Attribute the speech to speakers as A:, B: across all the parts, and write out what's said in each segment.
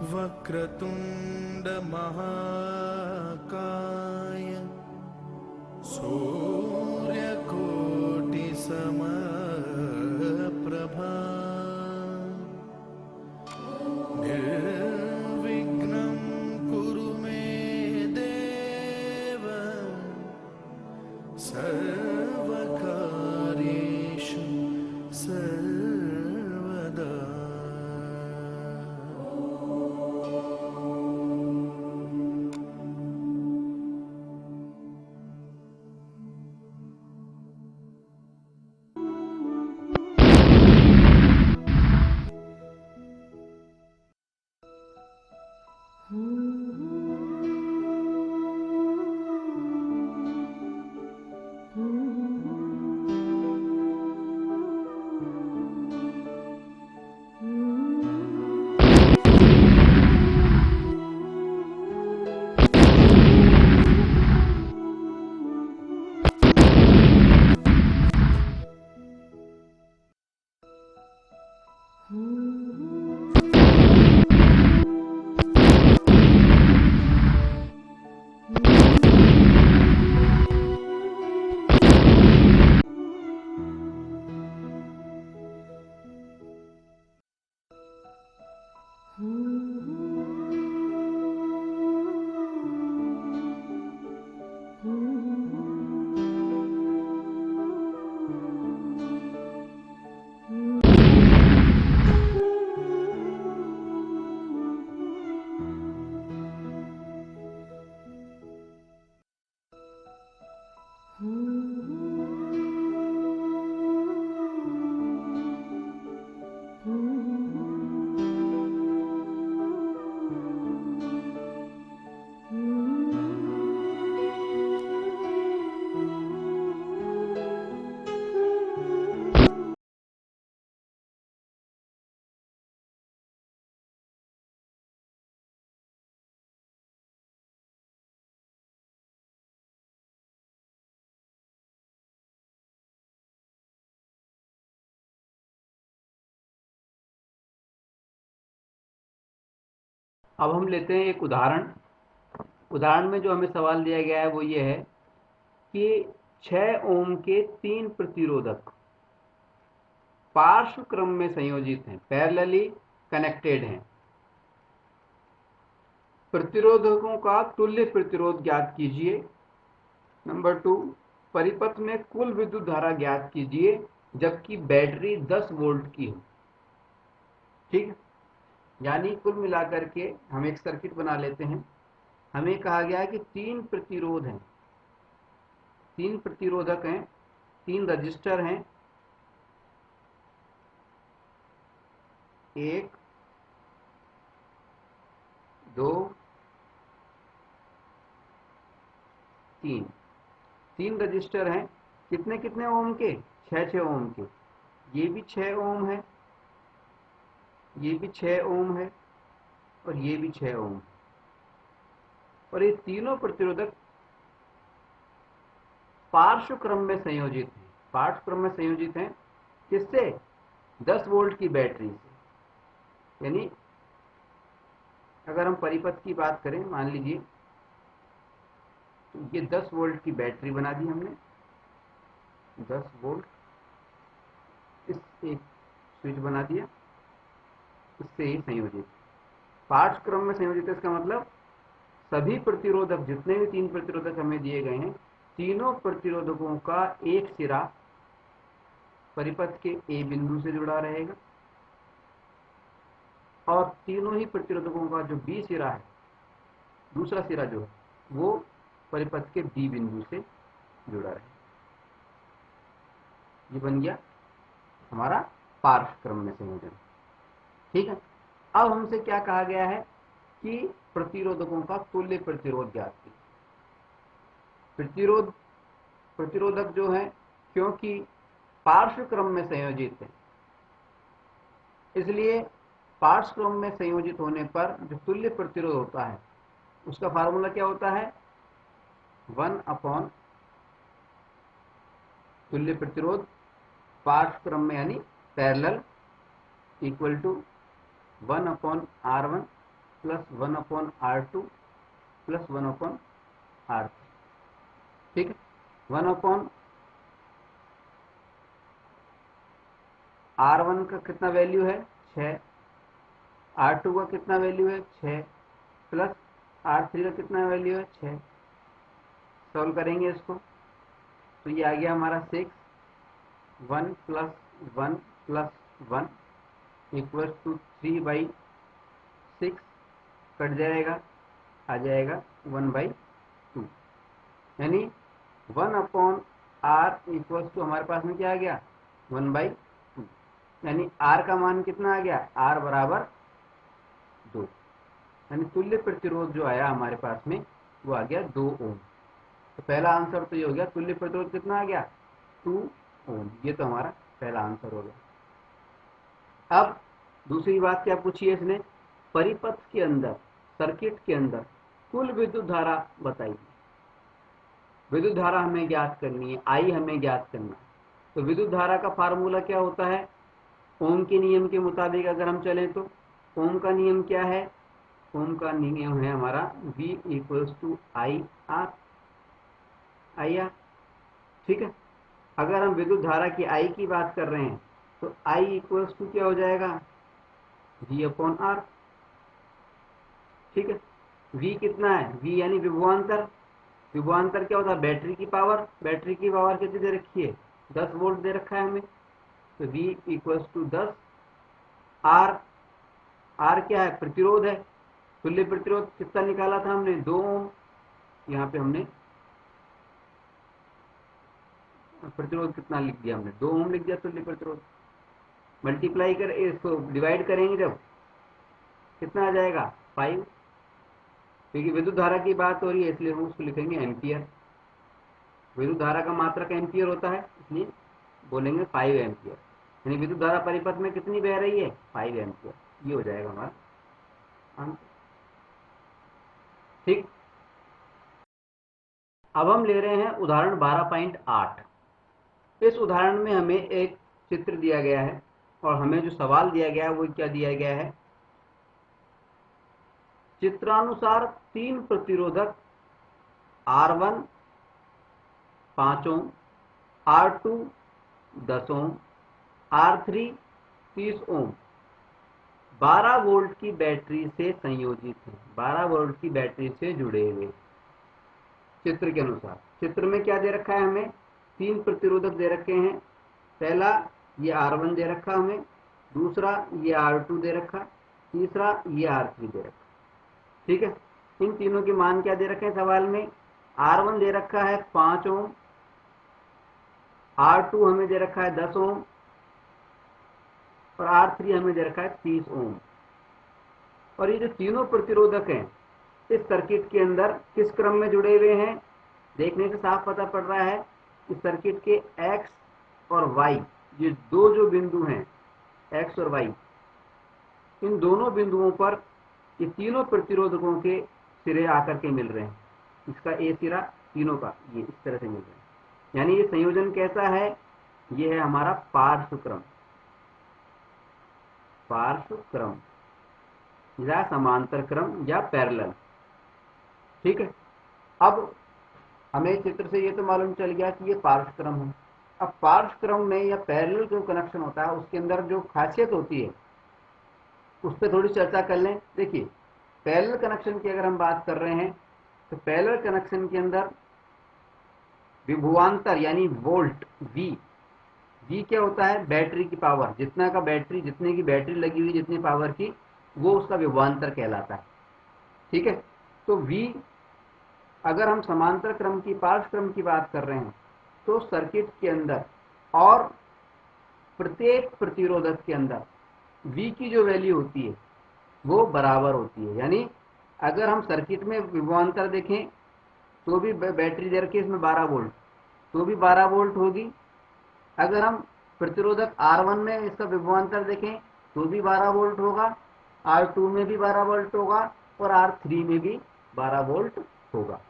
A: वक्रतुंड महाकाय सूर्यकोटि समप्रभा निर्विघ्नं कुरु मे देव सर्वकार्येषु सर्वदा।
B: अब हम लेते हैं एक उदाहरण में जो हमें सवाल दिया गया है वो ये है कि 6 ओम के 3 प्रतिरोधक पार्श्व क्रम में संयोजित हैं, पैरेलली कनेक्टेड हैं। प्रतिरोधकों का तुल्य प्रतिरोध ज्ञात कीजिए। नंबर 2, परिपथ में कुल विद्युत धारा ज्ञात कीजिए जबकि बैटरी 10 वोल्ट की हो। ठीक है, यानी कुल मिलाकर के हम एक सर्किट बना लेते हैं। हमें कहा गया है कि 3 प्रतिरोध हैं, 3 प्रतिरोधक हैं, 3 रजिस्टर हैं, 1 2 3 3 रजिस्टर हैं। कितने कितने ओम के? 6 ओम के। ये भी 6 ओम है, ये भी 6 ओम है और ये भी 6 ओम है। और ये तीनों प्रतिरोधक पार्श्व क्रम में संयोजित हैं। पार्श्व क्रम में संयोजित हैं किससे? 10 वोल्ट की बैटरी से। यानी अगर हम परिपथ की बात करें, मान लीजिए तो ये 10 वोल्ट की बैटरी बना दी हमने, 10 वोल्ट। इस एक स्विच बना दिया, इससे ही संयोजित। पार्श्व क्रम में संयोजित है, इसका मतलब सभी प्रतिरोधक, जितने भी 3 प्रतिरोधक हमें दिए गए हैं, तीनों प्रतिरोधकों का एक सिरा परिपथ के ए बिंदु से जुड़ा रहेगा और तीनों ही प्रतिरोधकों का जो बी सिरा है, दूसरा सिरा जो है, वो परिपथ के बी बिंदु से जुड़ा रहेगा। ये बन गया हमारा पार्श्व क्रम में संयोजन। ठीक है, अब हमसे क्या कहा गया है कि प्रतिरोधकों का तुल्य प्रतिरोध ज्ञात कीजिए। प्रतिरोधक जो है, क्योंकि पार्श्व क्रम में संयोजित है, इसलिए पार्श्व क्रम में संयोजित होने पर जो तुल्य प्रतिरोध होता है उसका फार्मूला क्या होता है? 1 तुल्य प्रतिरोध पार्श्व क्रम में यानी parallel equal to 1/R1 plus 1/R2 plus 1/R3। ठीक है, 1/R1 का कितना वैल्यू है 6, R2 का कितना वैल्यू है 6, प्लस R3 का कितना वैल्यू है 6। सॉल्व करेंगे इसको तो ये आ गया हमारा 6, 1 plus 1 plus 1 equals to 3/6, cut जाएगा, आ जाएगा 1/2, यानी 1/R इक्वल्स टू हमारे पास में क्या आ गया 1/2, यानी R का मान कितना आ गया, R बराबर 2, यानी तुल्य प्रतिरोध जो आया हमारे पास में वो आ गया 2 ओम। तो पहला आंसर तो ये हो गया, तुल्य प्रतिरोध कितना आ गया 2 ओम, ये तो हमारा पहला आंसर हो गया। अब दूसरी बात क्या पूछी है इसने, परिपथ के अंदर, सर्किट के अंदर कुल विद्युत धारा बताइए। विद्युत धारा हमें ज्ञात करनी है, आई हमें ज्ञात करना है। तो विद्युत धारा का फार्मूला क्या होता है, ओम के नियम के मुताबिक अगर हम चलें तो ओम का नियम क्या है, ओम का नियम है हमारा V equals to I R. ठीक है, अगर हम विद्युत धारा की आई की बात कर रहे हैं तो आई इक्वल्स टू क्या हो जाएगा V/R। ठीक है, V कितना है, V यानी विभवांतर। विभवांतर क्या होता है, बैटरी की पावर। बैटरी की पावर कितनी दे रखी है 10 वोल्ट दे रखा है हमें, तो V इक्वल्स टू 10। R क्या है, प्रतिरोध है। तुल्य प्रतिरोध कितना निकाला था हमने 2 ओम, यहाँ पे हमने प्रतिरोध कितना लिख दिया हमने 2 ओम लिख दिया तुल्य प्रतिरोध। मल्टीप्लाई कर इसको डिवाइड करेंगे जब कितना आ जाएगा 5, क्योंकि विद्युत धारा की बात हो रही है इसलिए हम उसको लिखेंगे एम्पियर। विद्युत धारा का मात्रक एम्पियर होता है इसलिए बोलेंगे 5 एम्पियर, यानी विद्युत धारा परिपथ में कितनी बह रही है 5 एम्पियर। ये हो जाएगा हमारा आंसर। ठीक, अब हम ले रहे हैं उदाहरण 12.8। इस उदाहरण में हमें एक चित्र दिया गया है और हमें जो सवाल दिया गया है वो क्या दिया गया है, चित्रानुसार 3 प्रतिरोधक R1 5 ओम, R2 10 ओम, R3 30 ओम 12 वोल्ट की बैटरी से संयोजित है, 12 वोल्ट की बैटरी से जुड़े हुए। चित्र के अनुसार, चित्र में क्या दे रखा है हमें, 3 प्रतिरोधक दे रखे हैं। पहला ये R1 दे रखा हमें, दूसरा ये R2 दे रखा, तीसरा ये R3 दे रखा। ठीक है, इन तीनों के मान क्या दे रखे हैं सवाल में, R1 दे रखा है 5 ओम, R2 हमें दे रखा है 10 ओम और R3 हमें दे रखा है 30 ओम। और ये जो तीनों प्रतिरोधक हैं इस सर्किट के अंदर किस क्रम में जुड़े हुए हैं, देखने से साफ पता पड़ रहा है इस सर्किट के X और Y, ये दो जो बिंदु हैं X और Y, इन दोनों बिंदुओं पर ये तीनों प्रतिरोधकों के सिरे आकर के मिल रहे हैं। इसका ए सिरा तीनों का ये इस तरह से मिल रहे हैं, यानी ये संयोजन कैसा है, ये है हमारा पार्श्व क्रम, पार्श्व क्रम या समांतर क्रम या पैरेलल। ठीक है, अब हमें चित्र से ये तो मालूम चल गया कि ये पार्श्व क्रम है। अब पार्श्व क्रम में या पैरेलल जो कनेक्शन होता है उसके अंदर जो खासियत होती है उस पर थोड़ी चर्चा कर लें। देखिए, पैरेलल कनेक्शन की अगर हम बात कर रहे हैं तो पैरेलल कनेक्शन के अंदर विभवांतर यानी वोल्ट V क्या होता है, बैटरी की पावर, जितना का बैटरी, जितने की बैटरी लगी हुई जितनी पावर की, वो उसका विभवांतर कहलाता है। ठीक है, तो V, अगर हम समांतर क्रम की, पार्श्व क्रम की बात कर रहे हैं तो सर्किट के अंदर और प्रत्येक प्रतिरोधक के अंदर V की जो वैल्यू होती है वो बराबर होती है। यानी अगर हम सर्किट में विभवांतर देखें तो भी बैटरी दे रखी है इसमें 12 वोल्ट, तो भी 12 वोल्ट होगी। अगर हम प्रतिरोधक R1 में इसका विभवांतर देखें तो भी 12 वोल्ट होगा, R2 में भी 12 वोल्ट होगा और R3 में भी 12 वोल्ट होगा।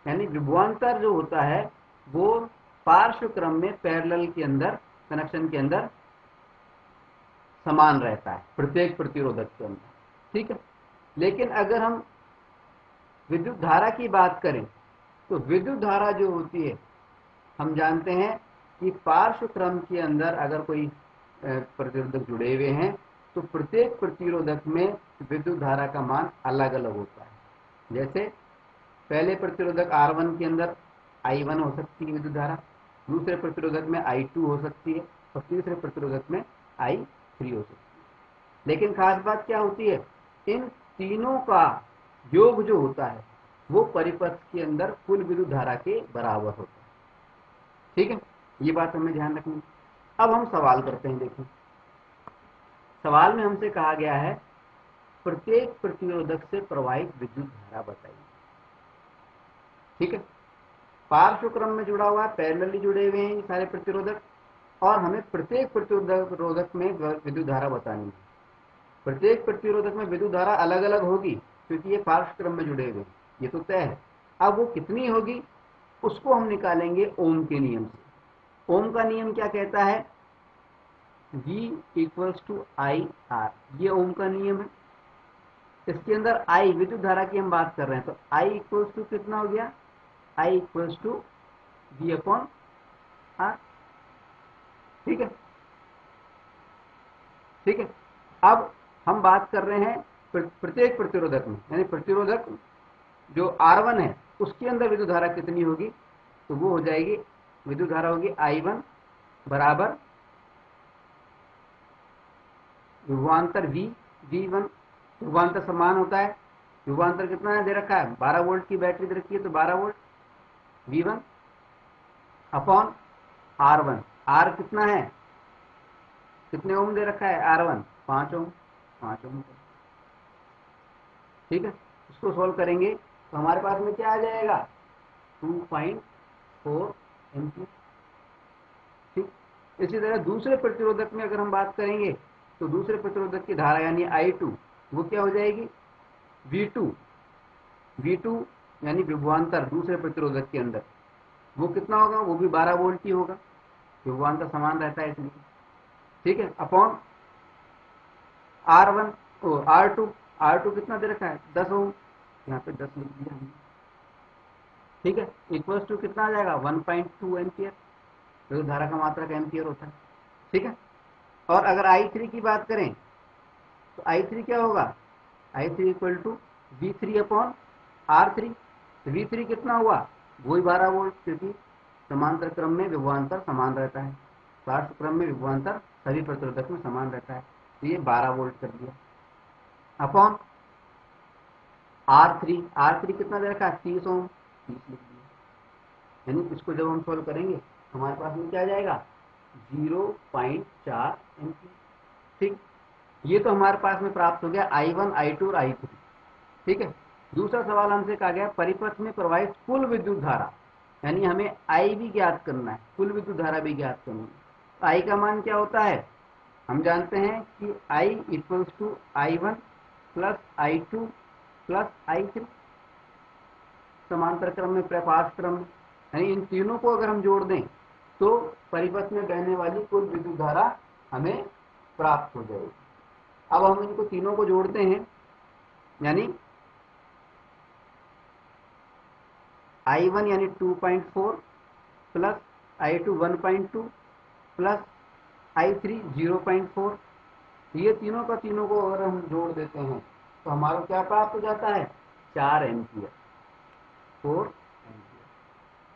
B: यानी विभवांतर जो होता है वो पार्श्व क्रम में पैरेलल के अंदर, कनेक्शन के अंदर समान रहता है प्रत्येक प्रतिरोधक के अंदर। ठीक है, लेकिन अगर हम विद्युत धारा की बात करें तो विद्युत धारा जो होती है, हम जानते हैं कि पार्श्व क्रम के अंदर अगर कोई प्रतिरोधक जुड़े हुए हैं तो प्रत्येक प्रतिरोधक में विद्युत धारा का मान अलग अलग होता है। जैसे पहले प्रतिरोधक R1 के अंदर I1 हो सकती है विद्युत धारा, दूसरे प्रतिरोधक में I2 हो सकती है और तीसरे प्रतिरोधक में I3 हो सकती है। लेकिन खास बात क्या होती है, इन तीनों का योग जो होता है वो परिपथ के अंदर कुल विद्युत धारा के बराबर होता है। ठीक है, ये बात हमें ध्यान रखनी। अब हम सवाल करते हैं। देखिए, सवाल में हमसे कहा गया है प्रत्येक प्रतिरोधक से प्रवाहित विद्युत धारा बताइए। ठीक है, पार्श्व क्रम में जुड़ा हुआ है, पैरेलली जुड़े हुए हैं ये सारे प्रतिरोधक, और हमें प्रत्येक प्रतिरोधक में विद्युत धारा बतानी है। प्रत्येक प्रतिरोधक में विद्युत धारा अलग अलग होगी क्योंकि ये पार्श्व क्रम में जुड़े हुए हैं, ये तो तय है। अब वो कितनी होगी उसको हम निकालेंगे ओम के नियम से। ओम का नियम क्या कहता है, V equals to I R, ये ओम का नियम है। इसके अंदर I विद्युत धारा की हम बात कर रहे हैं, तो I इक्वल्स टू कितना हो गया, I equals to V upon R. ठीक है, ठीक है। अब हम बात कर रहे हैं प्रत्येक प्रतिरोधक में, यानी प्रतिरोधक जो R1 है उसके अंदर विद्युत धारा कितनी होगी, तो वो हो जाएगी, विद्युत धारा होगी I1 बराबर विभवांतर V1। विभवांतर समान होता है, विभवांतर कितना है दे रखा है, 12 वोल्ट की बैटरी दे रखी है तो 12 volt V1 upon R1। R कितना है, कितने ओम दे रखा है R1, 5 ओम, 5 ओम। ठीक है, इसको सॉल्व करेंगे तो हमारे पास में क्या आ जाएगा, 2.4 एम्पीयर। ठीक, इसी तरह दूसरे प्रतिरोधक में अगर हम बात करेंगे तो दूसरे प्रतिरोधक की धारा यानी I2 वो क्या हो जाएगी, V2 यानी विभवांतर दूसरे प्रतिरोधक के अंदर वो कितना होगा, वो भी 12 वोल्ट ही होगा, विभवांतर समान रहता है इसलिए। ठीक है, अपॉन R1 ओ R2 कितना दे रखा है, 10 ओम, यहाँ पे 10 लिख दिया हमने। ठीक है, इक्वल्स टू कितना आ जाएगा, 1.2 एम्पियर, तो धारा का मात्रक एम्पियर होता है। ठीक है, और अगर I3 की बात करें तो I3 क्या होगा, I3 equal to V3 upon R3। V3 कितना हुआ, वही 12 वोल्ट, क्योंकि समांतर क्रम में विभवांतर समान रहता है, पार्श्व क्रम में विभवांतर सभी प्रतिरोधक में समान रहता है, तो ये 12 वोल्ट कर दिया, अपॉन R3 कितना दे रखा है, 30 ओम, 30 लिख दिया। यानी इसको जब हम सोल्व करेंगे हमारे पास में क्या आ जाएगा, 0.4 एम्पीयर। ठीक, ये तो हमारे पास में प्राप्त हो गया I1, I2 और I3। ठीक है, दूसरा सवाल हमसे कहा गया परिपथ में प्रवाहित कुल विद्युत धारा, यानी हमें I भी ज्ञात करना है, कुल विद्युत धारा भी ज्ञात करनी है। तो I का मान क्या होता है, हम जानते हैं कि I equals to I1 plus I2 plus I3, समांतर क्रम में पार्श्व क्रम में, यानी इन तीनों को अगर हम जोड़ दें तो परिपथ में बहने वाली कुल विद्युत धारा हमें प्राप्त हो जाएगी। अब हम इनको तीनों को जोड़ते हैं, यानी I1 यानी 2.4 प्लस I2 1.2 प्लस I3 0.4, ये तीनों का तीनों को अगर हम जोड़ देते हैं तो हमारा क्या प्राप्त हो जाता है, 4 एम्पीयर, 4 एम्पीयर,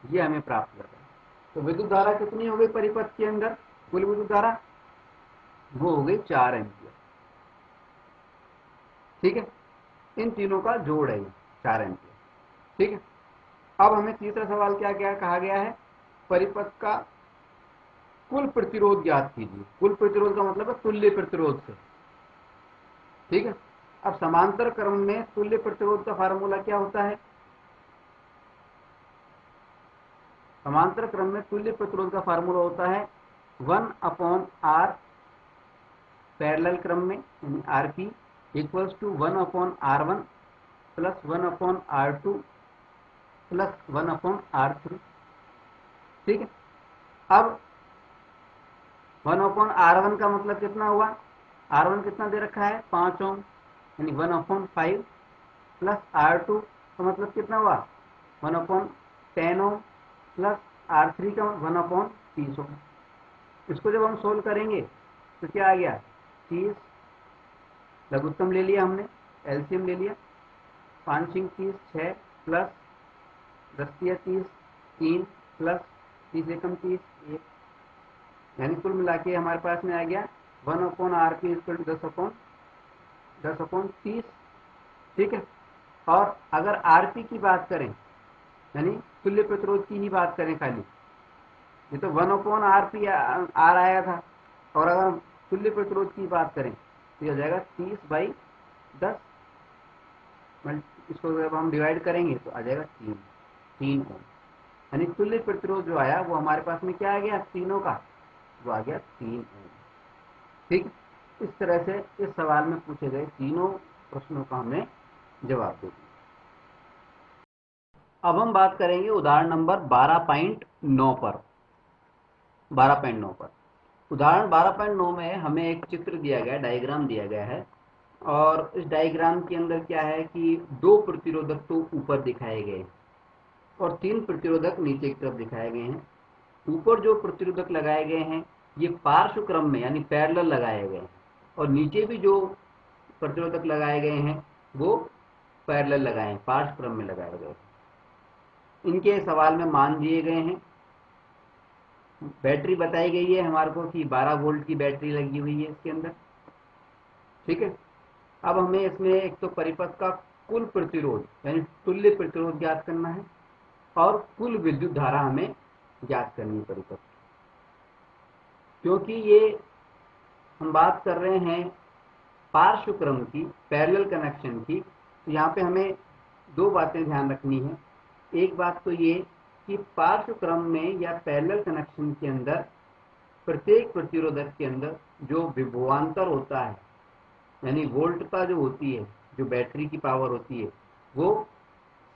B: ये हमें प्राप्त होता है। तो विद्युत धारा कितनी हो गई परिपथ के अंदर, कुल विद्युत धारा वो हो गई 4 एम्पीयर। ठीक है, इन तीनों का जोड़ है ये 4 एम्पीयर। ठीक है, अब हमें तीसरा सवाल क्या क्या कहा गया है, परिपथ का कुल प्रतिरोध ज्ञात कीजिए। कुल प्रतिरोध का मतलब है तुल्य प्रतिरोध से। ठीक है, अब समांतर क्रम में तुल्य प्रतिरोध का फार्मूला क्या होता है, समांतर क्रम में तुल्य प्रतिरोध का फार्मूला होता है 1 अपॉन आर पैरेलल क्रम में, यानी RP equals to 1 upon R1 plus 1 upon R2 plus 1 upon R3। ठीक है, अब 1 अपॉन R1 का मतलब कितना हुआ, R1 कितना दे रखा है, 5 ओम, यानी 1/5 प्लस R2 का मतलब कितना हुआ 1/10 ओम प्लस R3 का 1/30 ओम। इसको जब हम सोल्व करेंगे तो क्या आ गया 30, लघुत्तम ले लिया हमने, एलसीएम ले लिया, 5 5 30 6 प्लस 10 30 3 प्लस 30 एकम 30 1, यानी कुल मिला के हमारे पास में आ गया 1/RP = 10/30। ठीक है। और अगर आरपी की बात करें यानी तुल्य प्रतिरोध की ही बात करें खाली, ये तो 1/RP आर आया था, और अगर हम तुल्य प्रतिरोध की बात करें तो यह हो जाएगा 30/10, इसको जब हम डिवाइड करेंगे तो आ जाएगा 3 ओम। यानी तुल्य प्रतिरोध जो आया वो हमारे पास में क्या आ गया तीनों का, वो आ गया 3 ओम। ठीक। इस तरह से इस सवाल में पूछे गए तीनों प्रश्नों का हमने जवाब दे दिया। अब हम बात करेंगे उदाहरण नंबर 12.9 पर। 12.9 पर उदाहरण 12.9 में हमें एक चित्र दिया गया, डायग्राम दिया गया है, और इस डायग्राम के अंदर क्या है कि 2 प्रतिरोधक तो ऊपर दिखाए गए और 3 प्रतिरोधक नीचे की तरफ दिखाए गए हैं। ऊपर जो प्रतिरोधक लगाए गए हैं ये पार्श्व क्रम में यानी पैरेलल लगाए गए हैं, और नीचे भी जो प्रतिरोधक लगाए गए हैं वो पैरेलल लगाए हैं, पार्श्व क्रम में लगाए गए हैं। इनके सवाल में मान दिए गए हैं। बैटरी बताई गई है हमारे को कि 12 वोल्ट की बैटरी लगी हुई है इसके अंदर। ठीक है। अब हमें इसमें एक तो परिपथ का कुल प्रतिरोध यानी तुल्य प्रतिरोध ज्ञात करना है, और कुल विद्युत धारा हमें ज्ञात करनी है परिपथ, क्योंकि ये हम बात कर रहे हैं पार्श्व क्रम की, पैरेलल कनेक्शन की। तो यहाँ पे हमें 2 बातें ध्यान रखनी है। एक बात तो ये कि पार्श्व क्रम में या पैरेलल कनेक्शन के अंदर प्रत्येक प्रतिरोधक के अंदर जो विभवांतर होता है यानी वोल्टता जो होती है, जो बैटरी की पावर होती है, वो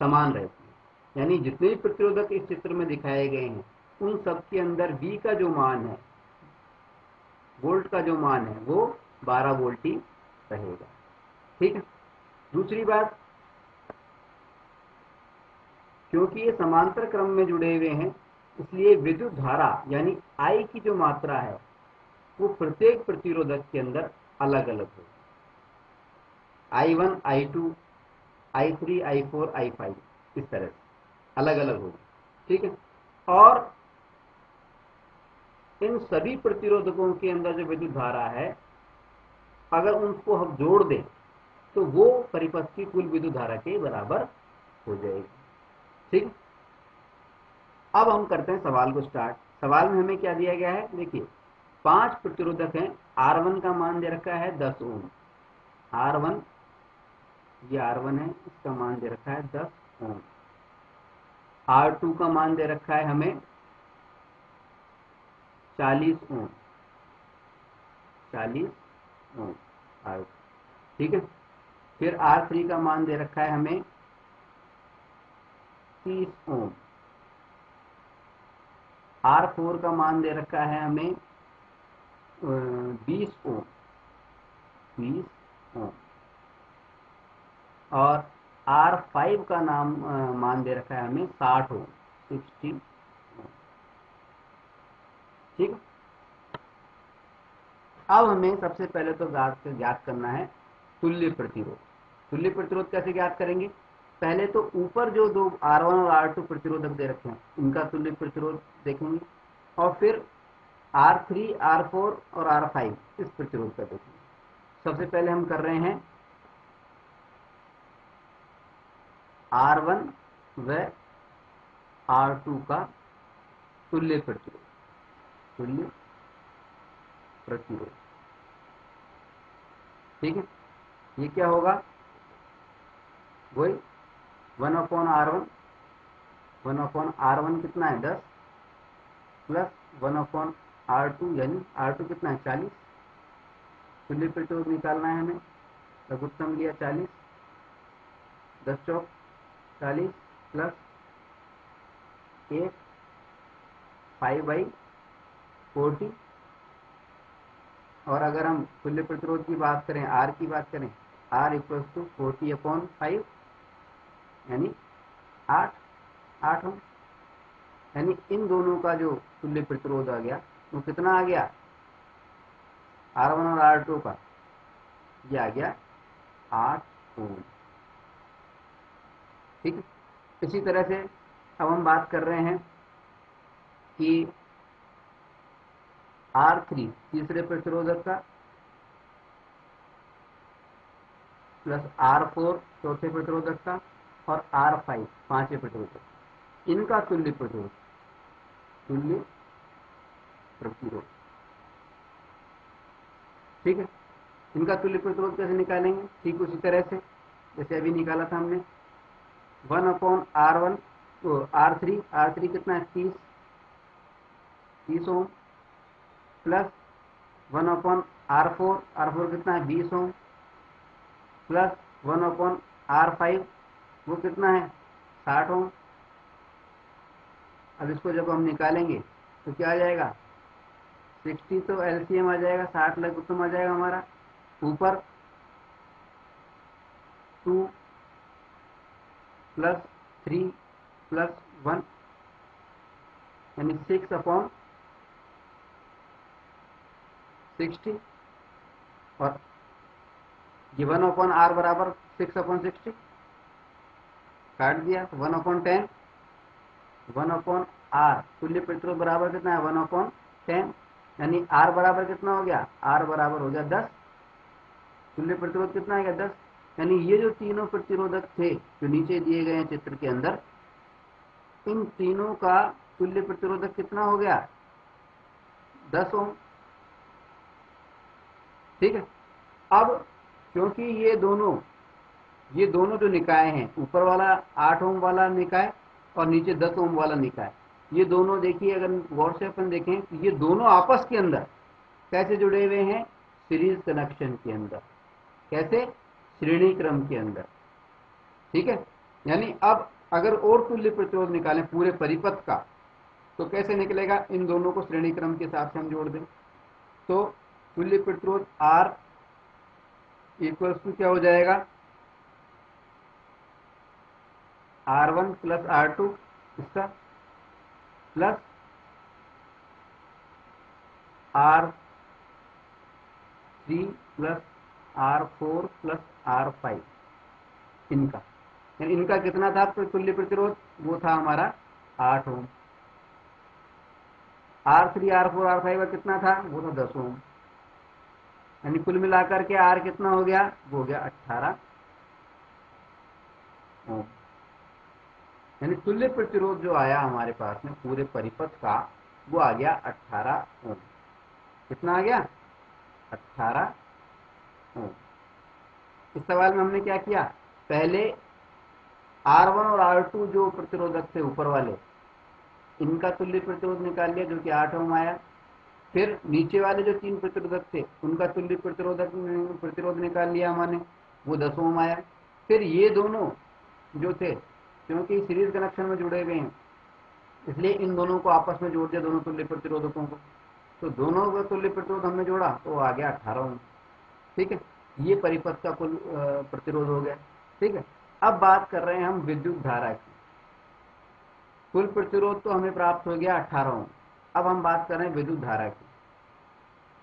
B: समान रहती है। यानी जितने भी प्रतिरोधक इस चित्र में दिखाए गए हैं उन सब के अंदर V का जो मान है, वोल्ट का जो मान है, वो 12 वोल्ट ही रहेगा। ठीक है। दूसरी बात, क्योंकि ये समांतर क्रम में जुड़े हुए हैं इसलिए विद्युत धारा यानी I की जो मात्रा है वो प्रत्येक प्रतिरोधक के अंदर अलग अलग होगी। I1 I2 I3 I4 I5 इस तरह से अलग अलग होगी। ठीक है। और इन सभी प्रतिरोधकों के अंदर जो विद्युत धारा है अगर उनको हम जोड़ दें तो वो परिपथ की कुल विद्युत धारा के बराबर हो जाएगी। ठीक। अब हम करते हैं सवाल को स्टार्ट। सवाल में हमें क्या दिया गया है, देखिए 5 प्रतिरोधक हैं। R1 का मान दे रखा है 10 ओम। R1, ये R1 है, इसका मान दे रखा है 10 ओम। R2 का मान दे रखा है हमें 40 ओम। 40 ओम R2। ठीक है। फिर R3 का मान दे रखा है हमें 30 ओम। R4 का मान दे रखा है हमें 20 ओम। 20 ओम। और R5 का मान दे रखा है हमें 60 ओम। 60 ओम। ठीक। अब हमें सबसे पहले तो ज्ञात करना है तुल्य प्रतिरोध। तुल्य प्रतिरोध कैसे ज्ञात करेंगे, पहले तो ऊपर जो 2 R1 और R2 प्रतिरोधक दे रखे हैं उनका तुल्य प्रतिरोध देखेंगे, और फिर R3 R4 और R5 इस प्रतिरोध का देखेंगे। सबसे पहले हम कर रहे हैं R1 व R2 का तुल्य प्रतिरोध। तुल्य प्रतिरोध। ठीक है। ये क्या होगा, वही 1/R1। 1/R1 कितना है 10 प्लस 1/R2 यानी R2 कितना है 40। तुल्य प्रतिरोध निकालना है हमें, लघुत्तम लिया 40, 10 चौक 40 प्लस 1 5/40। और अगर हम तुल्य प्रतिरोध की बात करें, R की बात करें, R इक्वल्स टू 40/5 यानी 8 ओम। यानी इन दोनों का जो तुल्य प्रतिरोध आ गया वो कितना आ गया, R1 और R2 का, ये आ गया 8 ओम। ठीक है। इसी तरह से अब हम बात कर रहे हैं कि R3 तीसरे प्रतिरोधक का प्लस R4 चौथे प्रतिरोधक का और R5 पांचवें प्रतिरोधक, इनका तुल्य प्रतिरोध ठीक है। इनका तुल्य प्रतिरोध कैसे निकालेंगे, ठीक उसी तरह से जैसे अभी निकाला था हमने। 1/R1 तो R3 कितना है 30 ओम, प्लस 1/R4 कितना है 20 ओम, प्लस 1/R5 वो कितना है 60 ओम। अब इसको जब हम निकालेंगे तो क्या आ जाएगा, 60 तो एलसीएम आ जाएगा, 60 लघुत्तम आ जाएगा हमारा, ऊपर 2 प्लस 3 प्लस 1 यानी 6/60 और ये 1/R बराबर 6/60 काट दिया, 1/10 1/R तुल्य प्रतिरोध बराबर कितना है 1/10 यानी R बराबर कितना हो गया, R बराबर हो गया 10। तुल्य प्रतिरोध कितना आ गया 10। यानी ये जो तीनों प्रतिरोधक थे जो नीचे दिए गए हैं चित्र के अंदर, इन तीनों का तुल्य प्रतिरोधक कितना हो गया 10 ओम। ठीक है। अब क्योंकि ये दोनों जो निकाय हैं, ऊपर वाला 8 ओम वाला निकाय और नीचे 10 ओम वाला निकाय, ये दोनों देखिए, अगर गौर से अपन देखें तो ये दोनों आपस के अंदर कैसे जुड़े हुए हैं, सीरीज कनेक्शन के अंदर, कैसे, श्रेणी क्रम के अंदर। ठीक है। यानी अब अगर और तुल्य प्रतिरोध निकालें पूरे परिपथ का तो कैसे निकलेगा, इन दोनों को श्रेणी क्रम के हिसाब से हम जोड़ दें तो तुल्य प्रतिरोध R इक्वल्स टू क्या हो जाएगा, R1 प्लस R2 इसका plus R3 plus R4 plus R5 इनका, यानी इनका कितना था तुल्य प्रतिरोध, वो था हमारा 8 ओम। R3 R4 R5 का कितना था, वो था 10 ओम। यानी कुल मिलाकर के R कितना हो गया, वो हो गया 18 ओम। यानी तुल्य प्रतिरोध जो आया हमारे पास में पूरे परिपथ का, वो आ गया 18 ओम। कितना आ गया 18 ओम। इस सवाल में हमने क्या किया, पहले R1 और R2 जो प्रतिरोधक थे ऊपर वाले, इनका तुल्य प्रतिरोध निकाल लिया जो कि 8 ओम आया। फिर नीचे वाले जो 3 प्रतिरोधक थे उनका तुल्य प्रतिरोध निकाल लिया हमने, वो 10 ओम आया। फिर ये दोनों जो थे, क्योंकि सीरीज कनेक्शन में जुड़े हुए हैं, इसलिए इन दोनों को आपस में जोड़ दिया, दोनों तुल्य प्रतिरोधकों को, तो दोनों का तुल्य प्रतिरोध हमने जोड़ा तो आ गया 18 ओम। ठीक है। ये परिपथ का कुल प्रतिरोध हो गया। ठीक है। अब बात कर रहे हैं हम विद्युत धारा की। कुल प्रतिरोध तो हमें प्राप्त हो गया 18 ओम। अब हम बात कर रहे हैं विद्युत धारा की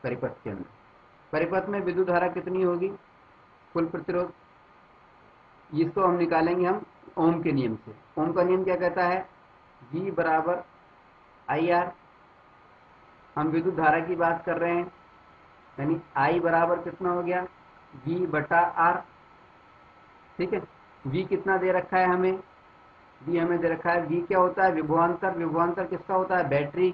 B: परिपथ के अंदर। परिपथ में विद्युत धारा कितनी होगी, कुल प्रतिरोध, इसको हम निकालेंगे हम ओम के नियम से। ओम का नियम क्या कहता है, V बराबर IR। हम विद्युत धारा की बात कर रहे हैं, यानी I बराबर कितना हो गया V बटा R। ठीक है। V कितना दे रखा है हमें, V हमें दे रखा है, V क्या होता है विभवांतर। विभवांतर किसका होता है, बैटरी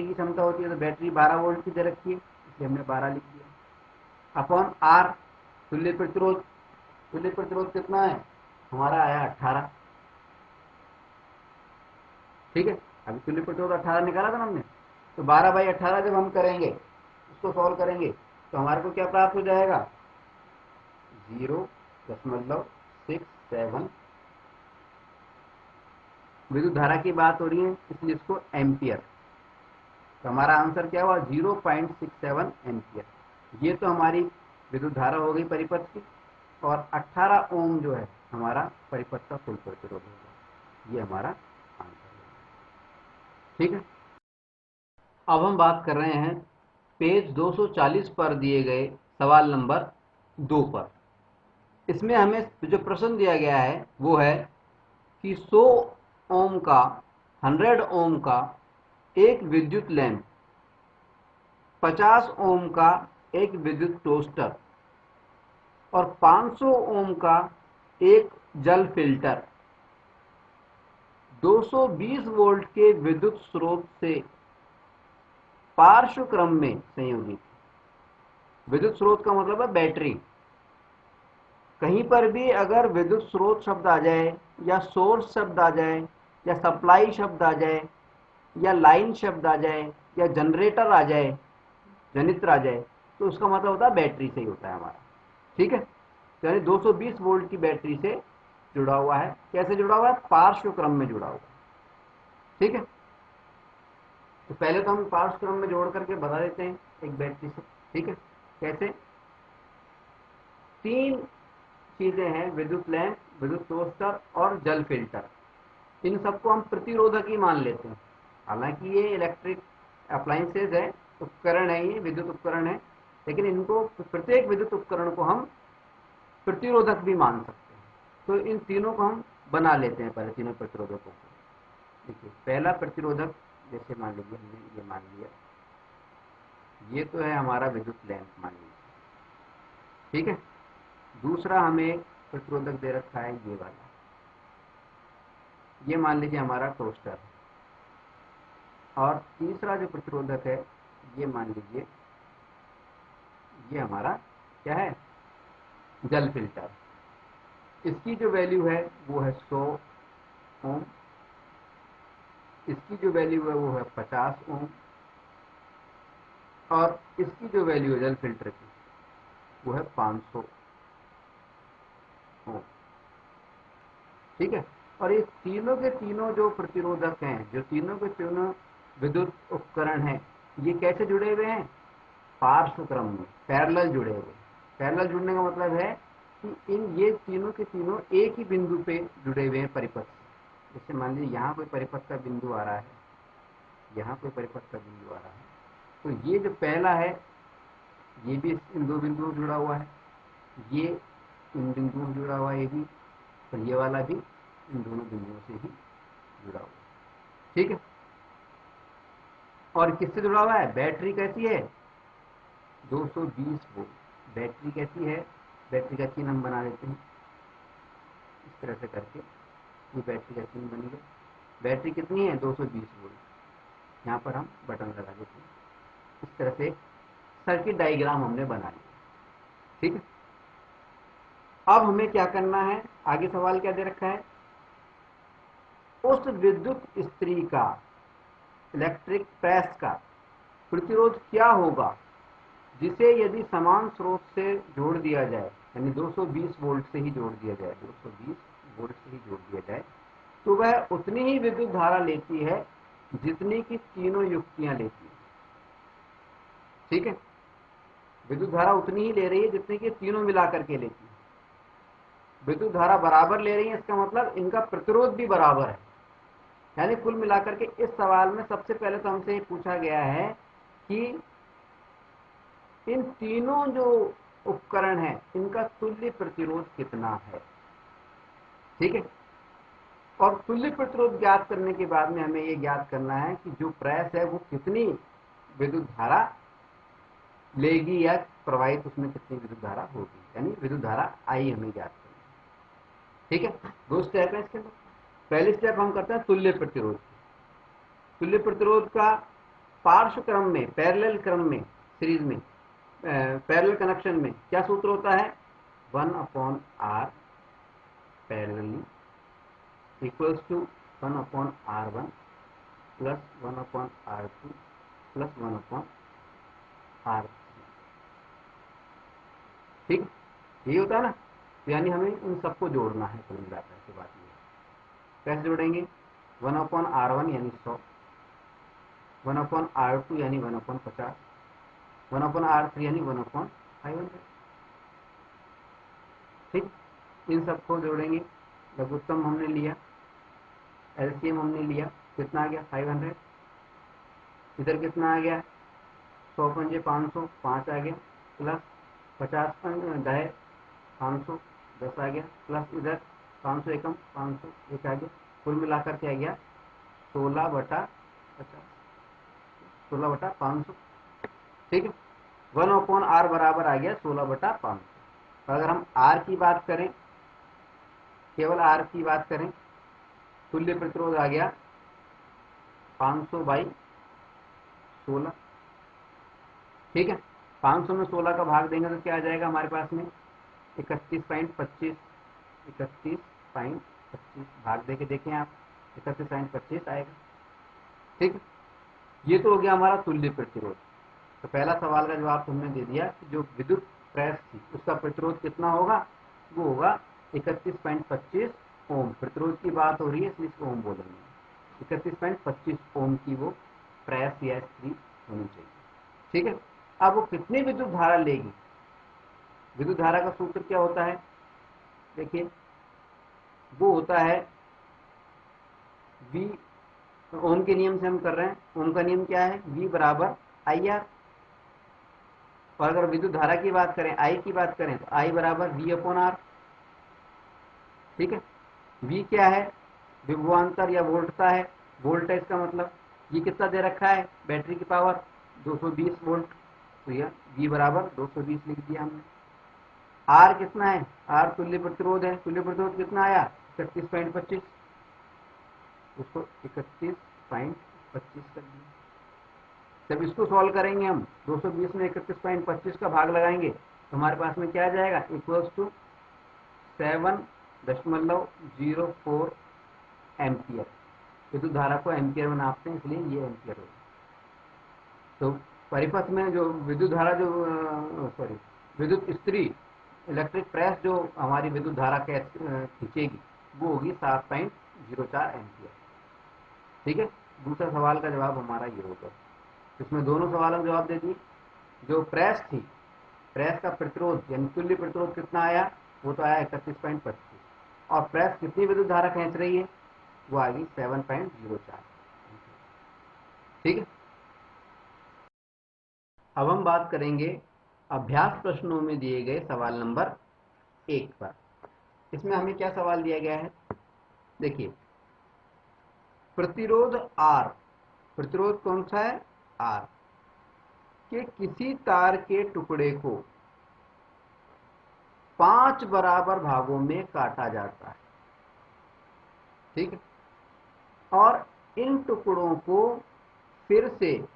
B: की क्षमता होती है, तो बैटरी 12 वोल्ट की दे रखी है, इसलिए हमने 12 लिख दिया, अपॉन R तुल्य प्रतिरोध। तुल्य प्रतिरोध कितना है हमारा आया 18। ठीक है। अभी तुल्य प्रतिरोध 18 निकाला था ना हमने, तो 12/18 जब हम करेंगे, उसको सॉल्व करेंगे तो हमारे को क्या प्राप्त हो जाएगा 0.67। विद्युत धारा की बात हो रही है इसलिए इसको एम्पियर, तो हमारा आंसर क्या हुआ 0.67 एम्पियर। ये तो हमारी विद्युत धारा हो गई परिपथ की। और 18 ओम जो है हमारा परिपथ का कुल प्रतिरोध होगा। ये हमारा आंसर है। ठीक है, अब हम बात कर रहे हैं पेज 240 पर दिए गए सवाल नंबर 2 पर। इसमें हमें जो प्रश्न दिया गया है वो है कि 100 ओम का 100 ओम का एक विद्युत लैंप, 50 ओम का एक विद्युत टोस्टर और 500 ओम का एक जल फिल्टर 220 वोल्ट के विद्युत स्रोत से पार्श्व क्रम में संयोजित। विद्युत स्रोत का मतलब है बैटरी। कहीं पर भी अगर विद्युत स्रोत शब्द आ जाए या सोर्स शब्द आ जाए या सप्लाई शब्द आ जाए या लाइन शब्द आ जाए या जनरेटर आ जाए, जनित्र आ जाए, तो उसका मतलब होता है बैटरी से ही होता है हमारा। ठीक है, तो यानी 220 वोल्ट की बैटरी से जुड़ा हुआ है। कैसे जुड़ा हुआ है? पार्श्व क्रम में जुड़ा हुआ है। ठीक है, तो पहले तो हम पार्श्व क्रम में जोड़ करके बता देते हैं एक बैटरी से। ठीक है, कैसे? 3 चीजें हैं, विद्युत लैंप, विद्युत टोस्टर और जल फिल्टर। इन सबको हम प्रतिरोधक ही मान लेते हैं। हालांकि ये इलेक्ट्रिक अप्लायंसेज है, उपकरण है, ये विद्युत उपकरण है, लेकिन इनको, प्रत्येक विद्युत उपकरण को हम प्रतिरोधक भी मान सकते हैं। तो इन तीनों को हम बना लेते हैं पहले, तीनों प्रतिरोधकों को। देखिए, पहला प्रतिरोधक जैसे मान लीजिए हमने ये मान लिया, ये तो है हमारा विद्युत लैंप मान लीजिए। ठीक है, दूसरा हमें प्रतिरोधक दे रखा है ये वाला, ये मान लीजिए हमारा टोस्टर है। और तीसरा जो प्रतिरोधक है ये मान लीजिए ये हमारा क्या है? जल फिल्टर। इसकी जो वैल्यू है वो है 100 ओम, इसकी जो वैल्यू है वो है 50 ओम, और इसकी जो वैल्यू है जल फिल्टर की वो है 500 ओम। ठीक है, और ये तीनों के तीनों जो प्रतिरोधक हैं, जो तीनों के तीनों विद्युत उपकरण हैं, ये कैसे जुड़े हुए हैं? पार्श्व क्रम में, पैरेलल जुड़े हुए। पैरेलल जुड़ने का मतलब है कि ये तीनों के तीनों एक ही बिंदु पे जुड़े हुए हैं परिपथ से। जैसे मान लीजिए यहाँ कोई परिपथ का बिंदु आ रहा है, यहाँ कोई परिपथ का बिंदु आ रहा है, तो ये जो पहला है ये भी इन दो बिंदुओं से जुड़ा हुआ है, ये इन बिंदुओं से जुड़ा हुआ है, ये भी, और ये वाला भी इन दोनों बिंदुओं से ही जुड़ा हुआ है। ठीक है, और किससे जुड़ा हुआ है? बैटरी कैसी है? 220 वोल्ट बैटरी कैसी है? बैटरी का चिन्ह हम बना देते हैं इस तरह से करके, ये बैटरी का चिन्ह बन गया। बैटरी कितनी है? 220 वोल्ट। यहाँ पर हम बटन लगा देते हैं। इस तरह से सर्किट डायग्राम हमने बना लिया। ठीक है, अब हमें क्या करना है? आगे सवाल क्या दे रखा है? उस विद्युत इस्त्री का, इलेक्ट्रिक प्रेस का प्रतिरोध क्या होगा जिसे यदि समान स्रोत से जोड़ दिया जाए, यानी 220 वोल्ट से ही जोड़ दिया जाए, 220 वोल्ट से ही जोड़ दिया जाए, तो वह उतनी ही विद्युत धारा लेती है जितनी की तीनों युक्तियां लेती है। ठीक है, विद्युत धारा उतनी ही ले रही है जितनी की तीनों मिलाकर के लेती है। विद्युत धारा बराबर ले रही है, इसका मतलब इनका प्रतिरोध भी बराबर है। यानी कुल मिलाकर के इस सवाल में सबसे पहले तो हमसे पूछा गया है कि इन तीनों जो उपकरण हैं इनका तुल्य प्रतिरोध कितना है। ठीक है, और तुल्य प्रतिरोध ज्ञात करने के बाद में हमें ये ज्ञात करना है कि जो प्रेस है वो कितनी विद्युत धारा लेगी या प्रवाहित उसमें कितनी विद्युत धारा होगी, यानी विद्युत धारा आई हमें ज्ञात करनी है। ठीक है, 2 स्टेप है इसके अंदर। पहले स्टेप हम करते हैं तुल्य प्रतिरोध। तुल्य प्रतिरोध का पार्श्व क्रम में, पैरेलल क्रम में, सीरीज में, पैरेलल कनेक्शन में क्या सूत्र होता है? 1/R parallelly equals to 1/R1 plus 1/R2 plus 1/R3। ठीक, यही होता है ना? यानी हमें इन सबको जोड़ना है कुल मिलाकर के। बात ये कैसे जोड़ेंगे? 1/R1 यानी 100, 1/R2 यानी 1/50, 1/R3 यानी 1/500। ठीक, इन सबको जोड़ेंगे, लघुत्तम हमने लिया, एलसीएम हमने लिया, कितना आ गया 500, इधर कितना आ गया 100 पंजे 500, 5 आ गया, प्लस 50 10 500, 10 आ गया, प्लस इधर 500 एकम 500 एक आ गया, कुल मिलाकर के आ गया 16/50, 16/500। ठीक है, 1/r बराबर आ गया 16/500। अगर हम r की बात करें, केवल r की बात करें, तुल्य प्रतिरोध आ गया 500/16। ठीक है, 500 में 16 का भाग देंगे तो क्या आ जाएगा हमारे पास में 31.25, 31.25 भाग देके देखें आप, 31.25 आएगा। ठीक है, ये तो हो गया हमारा तुल्य प्रतिरोध। तो पहला सवाल का जवाब हमने दे दिया कि जो विद्युत प्रेस थी उसका प्रतिरोध कितना होगा, वो होगा 31.25 ओम। प्रतिरोध की बात हो रही है इसलिए इसको ओम बोलेंगे। 31.25 ओम की वो प्रेस या स्त्री होनी चाहिए। ठीक है, अब वो कितनी विद्युत धारा लेगी, विद्युत धारा का सूत्र क्या होता है, देखिए वो होता है V, ओम के नियम से हम कर रहे हैं, ओम का नियम क्या है, V बराबर IR। और अगर विद्युत धारा की बात करें, I की बात करें तो I बराबर V/R। ठीक है, V क्या है, विभवांतर या वोल्टता है, वोल्टेज का मतलब ये कितना दे रखा है, बैटरी की पावर 220 वोल्ट, तो यह V बराबर 220 लिख दिया हमने। R कितना है, R तुल्य प्रतिरोध है, तुल्य प्रतिरोध कितना आया 31.25, उसको 31.25 कर दिया। जब इसको सॉल्व करेंगे हम, 220 में 31.25 का भाग लगाएंगे तो हमारे पास में क्या आ जाएगा, इक्वल्स टू 7.04 एम्पियर। विद्युत धारा को एम्पियर में नापते हैं इसलिए ये एम्पियर होगा। तो परिपथ में जो विद्युत धारा जो विद्युत स्त्री इलेक्ट्रिक प्रेस जो हमारी विद्युत धारा खींचेगी वो होगी 7.04 एम्पियर। ठीक है, दूसरा सवाल का जवाब हमारा ये होगा। इसमें दोनों सवालों का जवाब दे दिए। जो प्रेस थी, प्रेस का प्रतिरोध यानी तुल्य प्रतिरोध कितना आया, वो तो आया 31.25, और प्रेस कितनी विद्युत धारा खींच रही है, वो आ गई 7.04। ठीक है, अब हम बात करेंगे अभ्यास प्रश्नों में दिए गए सवाल नंबर 1 पर। इसमें हमें क्या सवाल दिया गया है, देखिए प्रतिरोध R, प्रतिरोध कौन सा है R, के किसी तार के टुकड़े को 5 बराबर भागों में काटा जाता है। ठीक है, और इन टुकड़ों को फिर से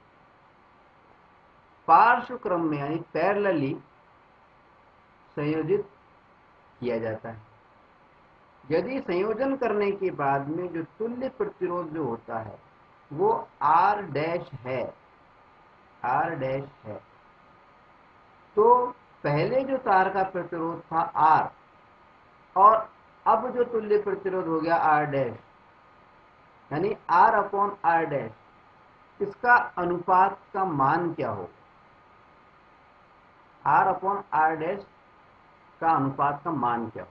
B: पार्श्व क्रम में यानी पैरेलली संयोजित किया जाता है। यदि संयोजन करने के बाद में जो तुल्य प्रतिरोध जो होता है वो R डैश है, R डैश है, तो पहले जो तार का प्रतिरोध था R और अब जो तुल्य प्रतिरोध हो गया R डैश यानी R/R डैश, इसका अनुपात का मान क्या हो, R/R डैश का अनुपात का मान क्या हो।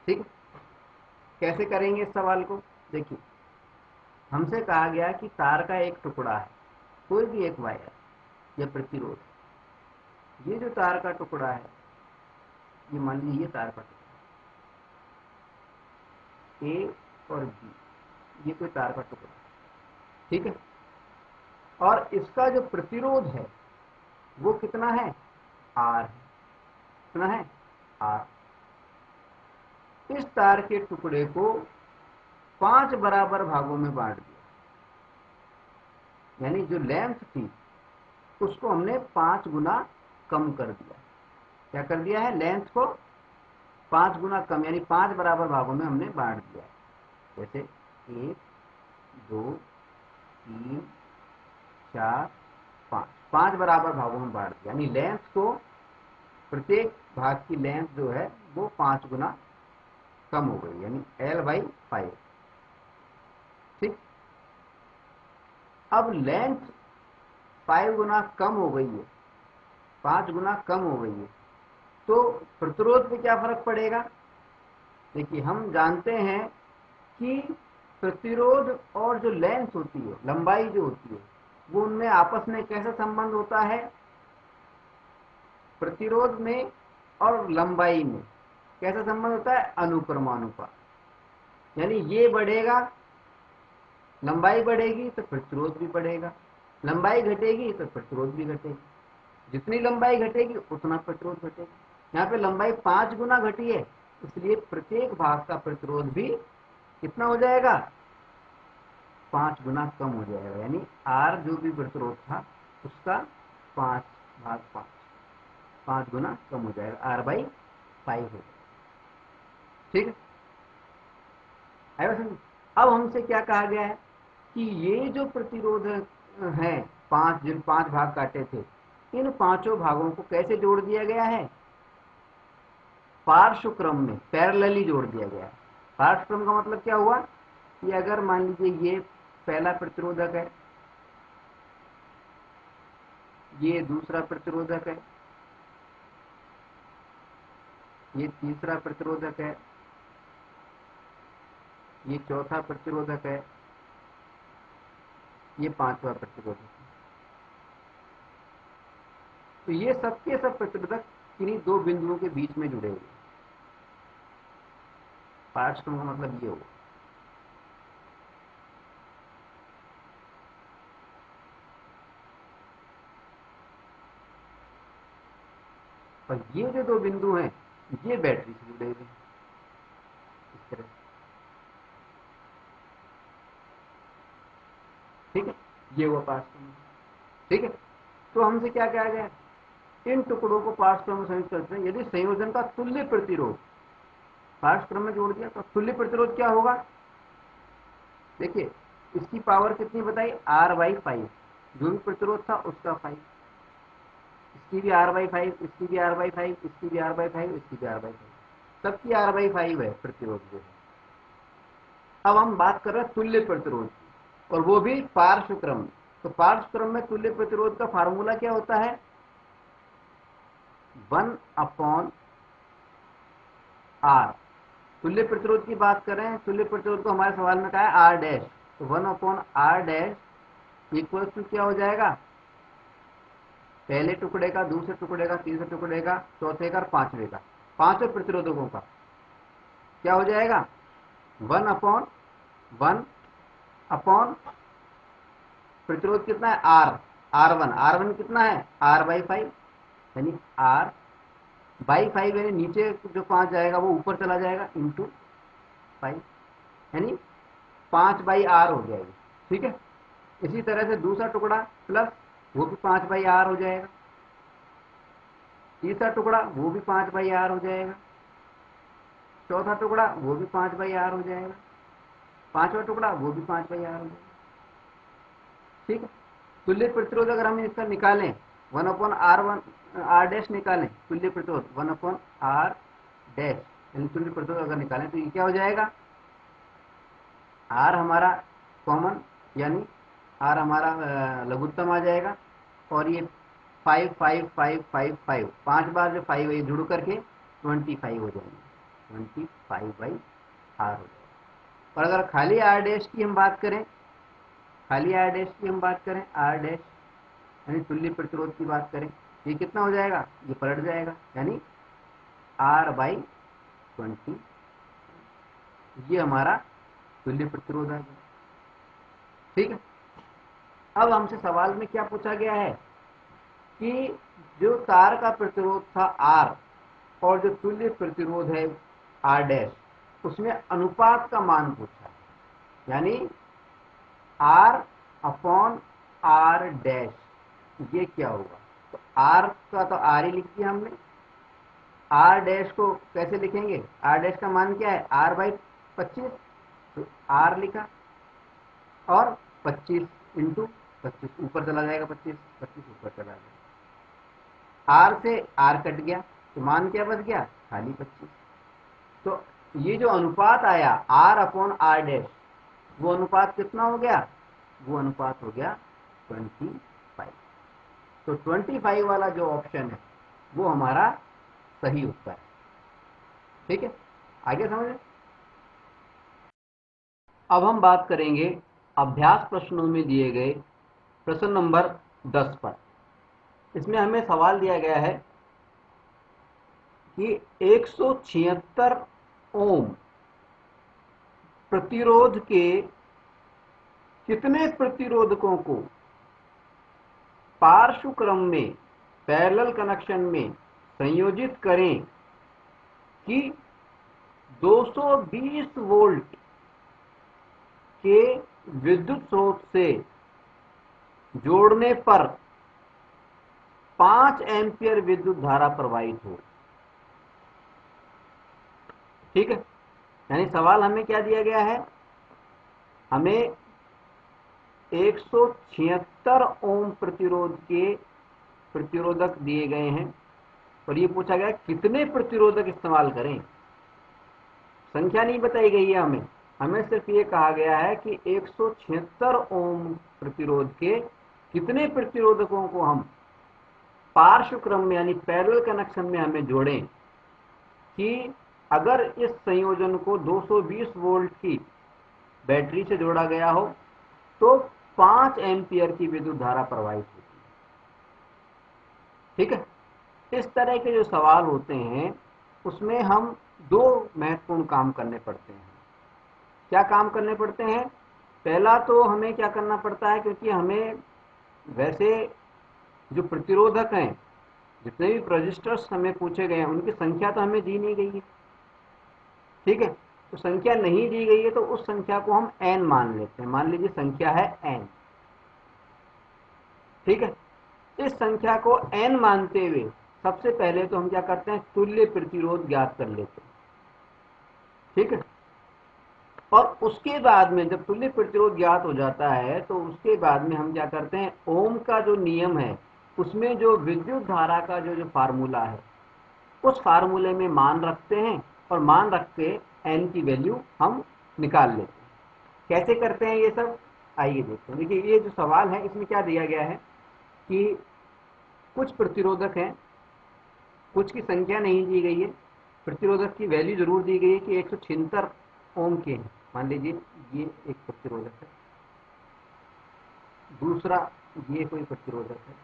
B: ठीक, कैसे करेंगे इस सवाल को, देखिए हमसे कहा गया कि तार का एक टुकड़ा है, कोई भी एक वायर या प्रतिरोध, ये जो तार का टुकड़ा है, ये मान लीजिए ये तार का टुकड़ा ए और बी, ये कोई तार का टुकड़ा है। ठीक है, और इसका जो प्रतिरोध है वो कितना है, R है, कितना है R। इस तार के टुकड़े को 5 बराबर भागों में बांट दिया, यानी जो लेंथ थी उसको हमने 5 गुना कम कर दिया। क्या कर दिया है, लेंथ को 5 गुना कम यानी 5 बराबर भागों में हमने बांट दिया। जैसे 1 2 3 4 5, 5 बराबर भागों में बांट दिया, यानी लेंथ को, प्रत्येक भाग की लेंथ जो है वो 5 गुना कम हो गई, यानी L/5। ठीक, अब लेंथ 5 गुना कम हो गई है, 5 गुना कम हो गई है, तो प्रतिरोध पे क्या फर्क पड़ेगा? देखिए, हम जानते हैं कि प्रतिरोध और जो लेंथ होती है, लंबाई जो होती है, वो उनमें आपस में कैसा संबंध होता है? प्रतिरोध में और लंबाई में कैसा संबंध होता है? अनुक्रमानुपात। यानी ये बढ़ेगा, लंबाई बढ़ेगी तो प्रतिरोध भी बढ़ेगा, लंबाई घटेगी तो प्रतिरोध भी घटेगा। जितनी लंबाई घटेगी उतना प्रतिरोध घटेगा। यहाँ पे लंबाई 5 गुना घटी है, इसलिए प्रत्येक भाग का प्रतिरोध भी कितना हो जाएगा? 5 गुना कम हो जाएगा। यानी आर जो भी प्रतिरोध था उसका 5 गुना कम हो जाएगा, R/5 हो जाएगा। ठीक है, आया समझ? अब हमसे क्या कहा गया है कि ये जो प्रतिरोध है, जिन 5 भाग काटे थे, इन 5 भागों को कैसे जोड़ दिया गया है? पार्श्व क्रम में, पैरेलली जोड़ दिया गया है। पार्श्व क्रम का मतलब क्या हुआ कि अगर मान लीजिए ये पहला प्रतिरोधक है, ये दूसरा प्रतिरोधक है, ये तीसरा प्रतिरोधक है, ये चौथा प्रतिरोधक है, ये 5वां प्रतिरोधक है। तो ये सबके सब प्रतिरोधक किन्हीं 2 बिंदुओं के बीच में जुड़े हुए। पार्श्व क्रम का मतलब ये होगा। और ये जो 2 बिंदु हैं, ये बैटरी से जुड़े हुए हैं इस तरह। ठीक है, ये हुआ पार्श्व क्रम। ठीक है, तो हमसे क्या कहा गया? इन टुकड़ों को पार्श्व क्रम में संयुक्त करते हैं यदि संयोजन का तुल्य प्रतिरोध पार्श्व क्रम में जोड़ दिया तो तुल्य प्रतिरोध क्या होगा? देखिए, इसकी पावर कितनी बताई? R/5। जो भी प्रतिरोध था उसका 5, इसकी भी R/5, इसकी भी R/5, इसकी भी R/5, इसकी भी R/5, सबकी R/5 है प्रतिरोध जो है। अब हम बात कर रहे हैं तुल्य प्रतिरोध की, और वो भी पार्श्व क्रम में। तो पार्श्व क्रम में तुल्य प्रतिरोध का फार्मूला क्या होता है? 1/R। तुल्य प्रतिरोध की बात करें, तुल्य प्रतिरोध को हमारे सवाल में कहा है R डैश, तो 1/R डैश इक्वल टू क्या हो जाएगा? पहले टुकड़े का, दूसरे टुकड़े का, तीसरे टुकड़े का, चौथे का और 5वें का, 5 प्रतिरोधकों का क्या हो जाएगा? 1/1 अपॉन प्रतिरोध कितना है? R1 कितना है? R/5, यानी R/5, यानी नीचे जो 5 जाएगा वो ऊपर चला जाएगा, इंटू 5, यानी 5/R हो जाएगी। ठीक है, इसी तरह से दूसरा टुकड़ा प्लस, वो भी 5/R हो जाएगा, तीसरा टुकड़ा वो भी 5/R हो जाएगा, चौथा टुकड़ा वो भी 5/R हो जाएगा, 5वां टुकड़ा वो भी 5/R हो जाएगा। ठीक है, तुल्य प्रतिरोध अगर हम इसका निकालें 1/R डैश निकालें, तुल्य प्रतिरोध 1/R डैश, यानी तुल्य प्रतिरोध अगर निकालें तो ये क्या हो जाएगा? R हमारा कॉमन, यानी R हमारा लघुत्तम आ जाएगा, और ये 5 5 5 5 5 5 बार जो 5 है जुड़ करके 25 हो जाएंगे, 25/R हो जाएगा। और अगर खाली R डैश की हम बात करें, R डैश यानी तुल्य प्रतिरोध की बात करें, ये कितना हो जाएगा? ये पलट जाएगा, यानी R/20। ये हमारा तुल्य प्रतिरोध आ गया। ठीक है, अब हमसे सवाल में क्या पूछा गया है कि जो तार का प्रतिरोध था R और जो तुल्य प्रतिरोध है R डैश, उसमें अनुपात का मान पूछा, यानी R/R डैश, ये क्या होगा? तो R का तो R ही लिख दिया हमने, R डैश को कैसे लिखेंगे? R डैश का मान क्या है? R/25, तो R लिखा, और 25 इंटू 25 ऊपर चला जाएगा, 25 ऊपर चला जाएगा, R से R कट गया तो मान क्या बच गया? खाली 25। तो ये जो अनुपात आया R/R डैश, वो अनुपात कितना हो गया? वो अनुपात हो गया 25। तो 25 वाला जो ऑप्शन है वो हमारा सही उत्तर है। ठीक है, आगे समझ। अब हम बात करेंगे अभ्यास प्रश्नों में दिए गए प्रश्न नंबर 10 पर। इसमें हमें सवाल दिया गया है कि 176 ओम प्रतिरोध के कितने प्रतिरोधकों को पार्श्व क्रम में पैरेलल कनेक्शन में संयोजित करें कि 220 वोल्ट के विद्युत स्रोत से जोड़ने पर 5 एम्पियर विद्युत धारा प्रवाहित हो। ठीक है, यानी सवाल हमें क्या दिया गया है, हमें 176 ओम प्रतिरोध के प्रतिरोधक दिए गए हैं और ये पूछा गया कितने प्रतिरोधक इस्तेमाल करें। संख्या नहीं बताई गई है हमें सिर्फ ये कहा गया है कि 176 ओम प्रतिरोध के कितने प्रतिरोधकों को हम पार्श्व क्रम में यानी पैरेलल कनेक्शन में हमें जोड़ें कि अगर इस संयोजन को 220 वोल्ट की बैटरी से जोड़ा गया हो तो 5 एम्पियर की विद्युत धारा प्रवाहित होती है। ठीक है, इस तरह के जो सवाल होते हैं उसमें हम दो महत्वपूर्ण काम करने पड़ते हैं। क्या काम करने पड़ते हैं? पहला तो हमें क्या करना पड़ता है, क्योंकि हमें वैसे जो प्रतिरोधक हैं, जितने भी रजिस्टर्स हमें पूछे गए हैं उनकी संख्या तो हमें दी नहीं गई है। ठीक है, तो संख्या नहीं दी गई है तो उस संख्या को हम n मान लेते हैं। मान लीजिए संख्या है n। ठीक है, इस संख्या को n मानते हुए सबसे पहले तो हम क्या करते हैं, तुल्य प्रतिरोध ज्ञात कर लेते हैं। ठीक है, और उसके बाद में जब तुल्य प्रतिरोध ज्ञात हो जाता है तो उसके बाद में हम क्या करते हैं, ओम का जो नियम है उसमें जो विद्युत धारा का जो फार्मूला है उस फार्मूले में मान रखते हैं और मान रख के n की वैल्यू हम निकाल लेते हैं। कैसे करते हैं ये सब, आइए देखते हैं। देखिए, ये जो सवाल है इसमें क्या दिया गया है कि कुछ प्रतिरोधक हैं, कुछ की संख्या नहीं दी गई है, प्रतिरोधक की वैल्यू जरूर दी गई है कि 176 ओम के हैं। मान लीजिए ये एक प्रतिरोधक है, दूसरा ये कोई प्रतिरोधक है,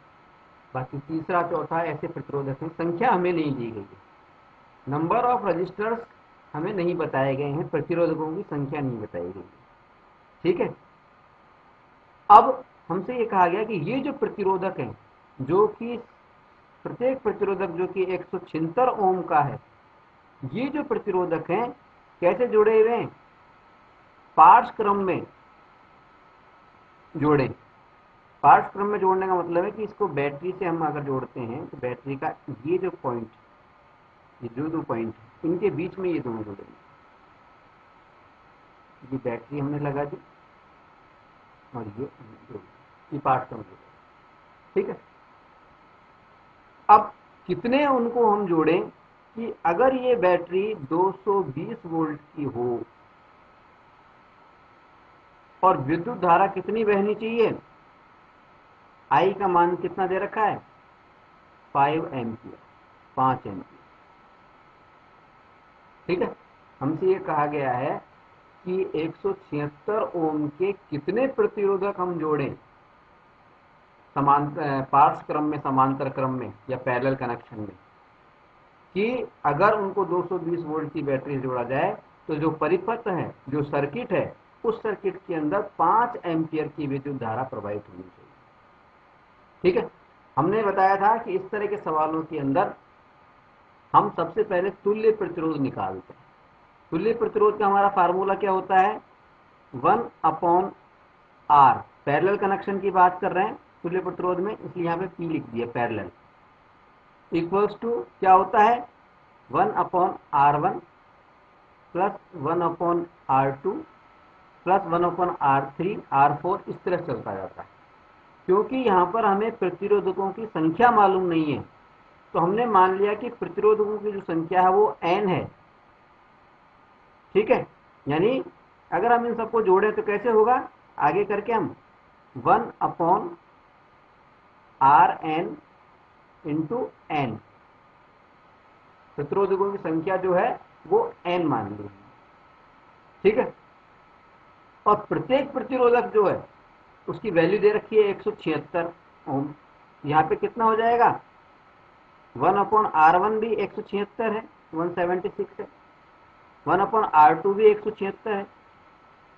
B: बाकी तीसरा चौथा ऐसे प्रतिरोधक हैं। संख्या हमें नहीं दी गई है, नंबर ऑफ रजिस्टर्स हमें नहीं बताए गए हैं, प्रतिरोधकों की संख्या नहीं बताई गई है। ठीक है, अब हमसे ये कहा गया कि ये जो प्रतिरोधक हैं, जो कि प्रत्येक प्रतिरोधक जो कि 176 ओम का है, ये जो प्रतिरोधक हैं कैसे जुड़े हुए हैं, पार्श्व क्रम में जोड़े। पार्श्व क्रम में जोड़ने का मतलब है कि इसको बैटरी से हम अगर जोड़ते हैं तो बैटरी का ये जो पॉइंट, ये जो दो पॉइंट इनके बीच में ये दोनों जुड़ेंगे। ये बैटरी हमने लगा दी और ये पार्श्व क्रम जोड़े। ठीक है, अब कितने उनको हम जोड़ें कि अगर ये बैटरी 220 वोल्ट की हो और विद्युत धारा कितनी बहनी चाहिए, आई का मान कितना दे रखा है, 5 एम्पियर, 5 एम्पियर। ठीक है, हमसे ये कहा गया है कि 176 ओम के कितने प्रतिरोधक हम जोड़ें समांतर पार्श्व क्रम में, समांतर क्रम में या पैरेलल कनेक्शन में, कि अगर उनको 220 वोल्ट की बैटरी जोड़ा जाए तो जो परिपथ है, जो सर्किट है, उस सर्किट के अंदर 5 एम्पियर की विद्युत धारा प्रवाहित होनी चाहिए। ठीक है, हमने बताया था कि इस तरह के सवालों के अंदर हम सबसे पहले तुल्य प्रतिरोध निकालते हैं। तुल्य प्रतिरोध का हमारा फार्मूला क्या होता है, 1/R। पैरेलल कनेक्शन की बात कर रहे हैं तुल्य प्रतिरोध में, इसलिए यहाँ पे P लिख दिया, पैरेलल, इक्वल्स टू क्या होता है, 1/R1 plus 1/R2 plus 1/R3, R4, इस तरह चलता जाता है। क्योंकि यहाँ पर हमें प्रतिरोधकों की संख्या मालूम नहीं है तो हमने मान लिया कि प्रतिरोधकों की जो संख्या है वो n है। ठीक है, यानी अगर हम इन सबको जोड़े तो कैसे होगा, आगे करके हम 1/Rn इंटू n, प्रतिरोधकों की संख्या जो है वो n मान ली, ठीक है। और प्रत्येक प्रतिरोधक जो है उसकी वैल्यू दे रखी है 176 ओम। यहाँ पे कितना हो जाएगा, 1/R1 भी 176 है, 176 है, 1/R2 भी 176 है,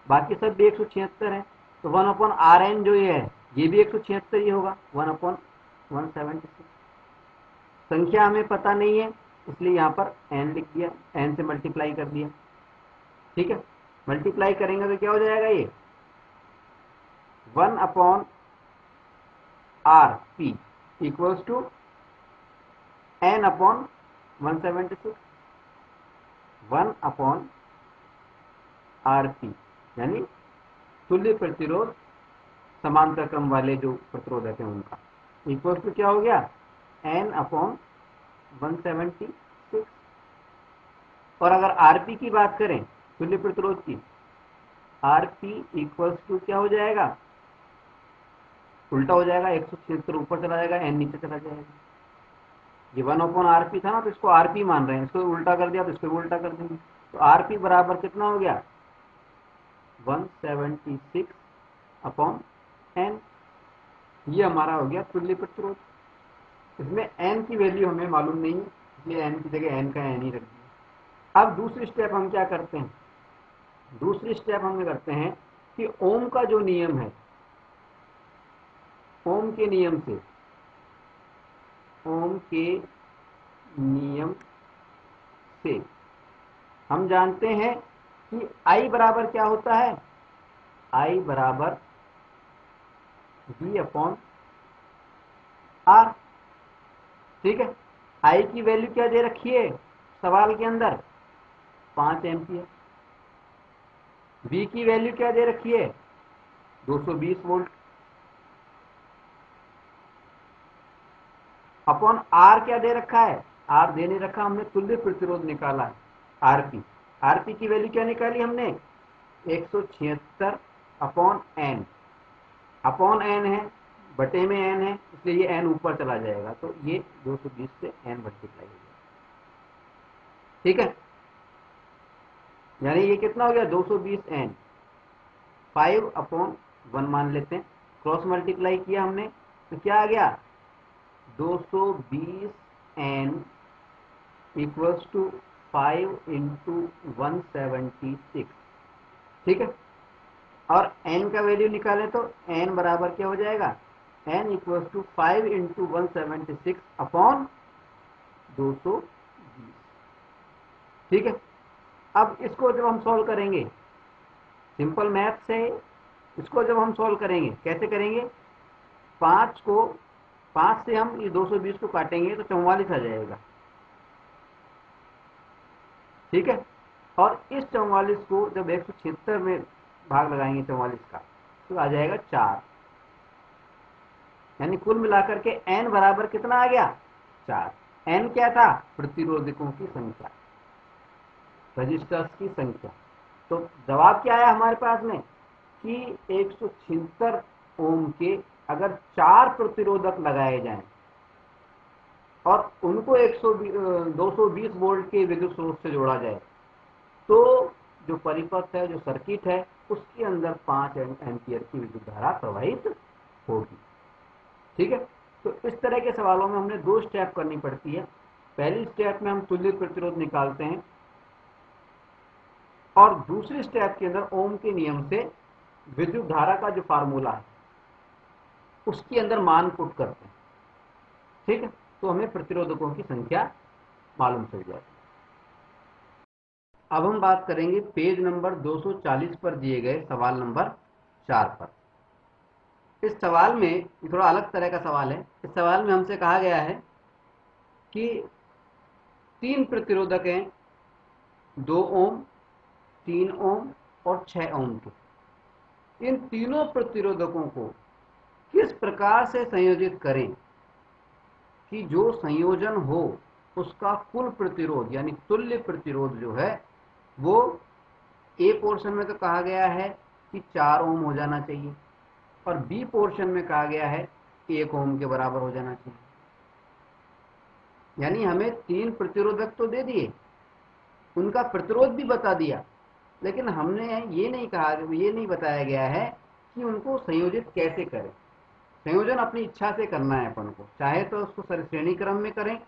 B: बाकी सब भी 176 है, तो 1/Rn जो ये भी 176 ही होगा, 1/176। संख्या हमें पता नहीं है इसलिए यहाँ पर n लिख दिया, n से मल्टीप्लाई कर दिया, ठीक है। मल्टीप्लाई करेंगे तो क्या हो जाएगा, ये 1/Rp equals to n/176, 1/Rp यानी तुल्य प्रतिरोध समांतर क्रम वाले जो प्रतिरोधक है उनका, इक्वल्स टू क्या हो गया, n/176। और अगर Rp की बात करें तुल्य प्रतिरोध की, Rp इक्वल्स टू क्या हो जाएगा, उल्टा हो जाएगा, 176 ऊपर चला जाएगा, n नीचे चला जाएगा। ये 1/Rp था ना, तो इसको Rp मान रहे हैं, इसको उल्टा कर दिया तो इसको भी उल्टा कर देंगे, तो Rp बराबर कितना हो गया, 176/n। ये हमारा हो गया तुल्य प्रतिरोध। इसमें n की वैल्यू हमें मालूम नहीं है इसलिए n की जगह n का n ही रख दिया। अब दूसरी स्टेप हम क्या करते हैं, दूसरी स्टेप हम करते हैं कि ओम का जो नियम है, ओम के नियम से, ओम के नियम से हम जानते हैं कि I बराबर क्या होता है, I बराबर V/R, ठीक है। I की वैल्यू क्या दे रखी है सवाल के अंदर, 5 एम्पियर। V की वैल्यू क्या दे रखी है, 220 वोल्ट। अपॉन R क्या दे रखा है, R दे नहीं रखा, हमने तुल्य प्रतिरोध निकाला है Rp। Rp की वैल्यू क्या निकाली हमने, 176/n। अपॉन n है, बटे में n है, इसलिए ये n ऊपर चला जाएगा, तो ये 220 से n मल्टीप्लाई हो जाएगा, ठीक है। यानी ये कितना हो गया, 220n, 5/1 मान लेते हैं, क्रॉस मल्टीप्लाई किया हमने तो क्या आ गया, 220n इक्वल्स टू 5 × 176, ठीक है। और n का वैल्यू निकालें तो n बराबर क्या हो जाएगा, n इक्वल्स टू 5 × 176/220, ठीक है। अब इसको जब हम सॉल्व करेंगे सिंपल मैथ से, इसको जब हम सॉल्व करेंगे कैसे करेंगे, 5 से हम ये 220 को काटेंगे तो 44 आ जाएगा, ठीक है। और इस 44 को जब 176 में भाग लगाएंगे 44 का तो आ जाएगा 4, यानी कुल मिलाकर के n बराबर कितना आ गया, 4। n क्या था, प्रतिरोधकों की संख्या, रजिस्टर्स की संख्या। तो जवाब क्या आया हमारे पास में कि 176 ओम के अगर 4 प्रतिरोधक लगाए जाएं और उनको 220 वोल्ट के विद्युत स्रोत से जोड़ा जाए तो जो परिपथ है, जो सर्किट है, उसके अंदर 5 एम्पियर की विद्युत धारा प्रवाहित होगी, ठीक है। तो इस तरह के सवालों में हमने 2 स्टेप करनी पड़ती है। पहली स्टेप में हम तुल्य प्रतिरोध निकालते हैं और दूसरी स्टेप के अंदर ओम के नियम से विद्युत धारा का जो फार्मूला है उसके अंदर मान पुट करते हैं, ठीक है। तो हमें प्रतिरोधकों की संख्या मालूम चल जाएगी। अब हम बात करेंगे पेज नंबर 240 पर दिए गए सवाल नंबर 4 पर। इस सवाल में थोड़ा अलग तरह का सवाल है। इस सवाल में हमसे कहा गया है कि 3 प्रतिरोधक हैं, 2 ओम, 3 ओम और 6 ओम के। इन तीनों प्रतिरोधकों को किस प्रकार से संयोजित करें कि जो संयोजन हो उसका कुल प्रतिरोध यानी तुल्य प्रतिरोध जो है वो ए पोर्शन में तो कहा गया है कि 4 ओम हो जाना चाहिए और बी पोर्शन में कहा गया है 1 ओम के बराबर हो जाना चाहिए। यानी हमें 3 प्रतिरोधक तो दे दिए, उनका प्रतिरोध भी बता दिया, लेकिन हमने ये नहीं कहा, ये नहीं बताया गया है कि उनको संयोजित कैसे करें। संयोजन अपनी इच्छा से करना है अपन को, चाहे तो उसको श्रेणी क्रम में करें,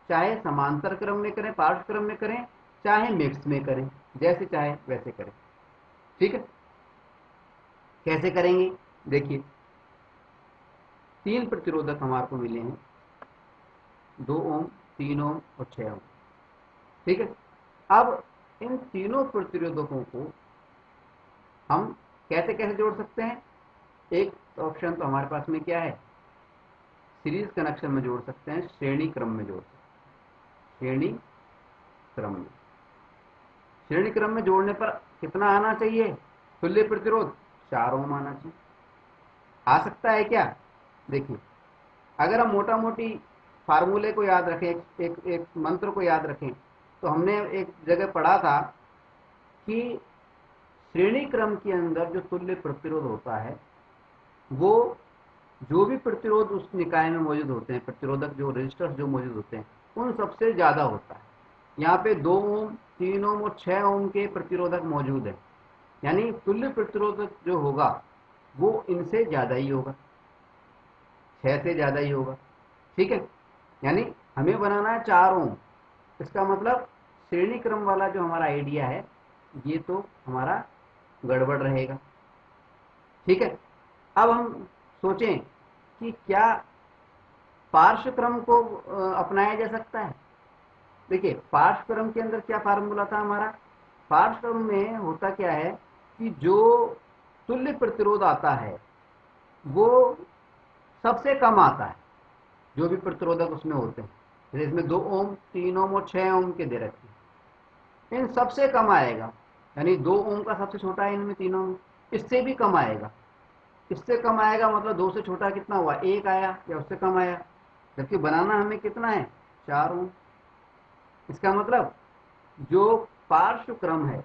B: चाहे समांतर क्रम में करें, पार्श्व क्रम में करें, चाहे मिक्स में करें, जैसे चाहे वैसे करें। ठीक है, कैसे करेंगे? देखिए, 3 प्रतिरोधक हमारे को मिले हैं, 2 ओम, 3 ओम और 6 ओम। ठीक है, अब इन तीनों प्रतिरोधकों को हम कैसे कैसे जोड़ सकते हैं? एक ऑप्शन तो हमारे पास में क्या है, सीरीज कनेक्शन में जोड़ सकते हैं, श्रेणी क्रम में जोड़ सकते हैं। श्रेणी क्रम में, श्रेणी क्रम में जोड़ने पर कितना आना चाहिए? तुल्य प्रतिरोध 4 ओम आना चाहिए। आ सकता है क्या? देखिए, अगर हम मोटा मोटी फार्मूले को याद रखें, एक मंत्र को याद रखें, तो हमने एक जगह पढ़ा था कि श्रेणी क्रम के अंदर जो तुल्य प्रतिरोध होता है, वो जो भी प्रतिरोध उस निकाय में मौजूद होते हैं, प्रतिरोधक जो रेजिस्टर्स जो मौजूद होते हैं, उन सबसे ज्यादा होता है। यहाँ पे 2 ओम, 3 ओम और 6 ओम के प्रतिरोधक मौजूद है, यानी तुल्य प्रतिरोधक जो होगा वो इनसे ज्यादा ही होगा, 6 से ज्यादा ही होगा। ठीक है, यानी हमें बनाना है 4 ओम। इसका मतलब श्रेणी क्रम वाला जो हमारा आइडिया है, ये तो हमारा गड़बड़ रहेगा। ठीक है, अब हम सोचें कि क्या पार्श्व क्रम को अपनाया जा सकता है। देखिए, पार्श्व क्रम के अंदर क्या फार्मूला था हमारा? पार्श्व क्रम में होता क्या है कि जो तुल्य प्रतिरोध आता है वो सबसे कम आता है, जो भी प्रतिरोधक उसमें होते हैं। जैसे इसमें 2 ओम, 3 ओम और 6 ओम के दे रखे हैं, इन सबसे कम आएगा, यानी 2 ओम का सबसे छोटा है इनमें तीनों में, इससे भी कम आएगा। इससे कम आएगा मतलब 2 से छोटा कितना हुआ? 1 आया या उससे कम आया, जबकि बनाना हमें कितना है? 4 ओम। इसका मतलब जो पार्श्व क्रम है,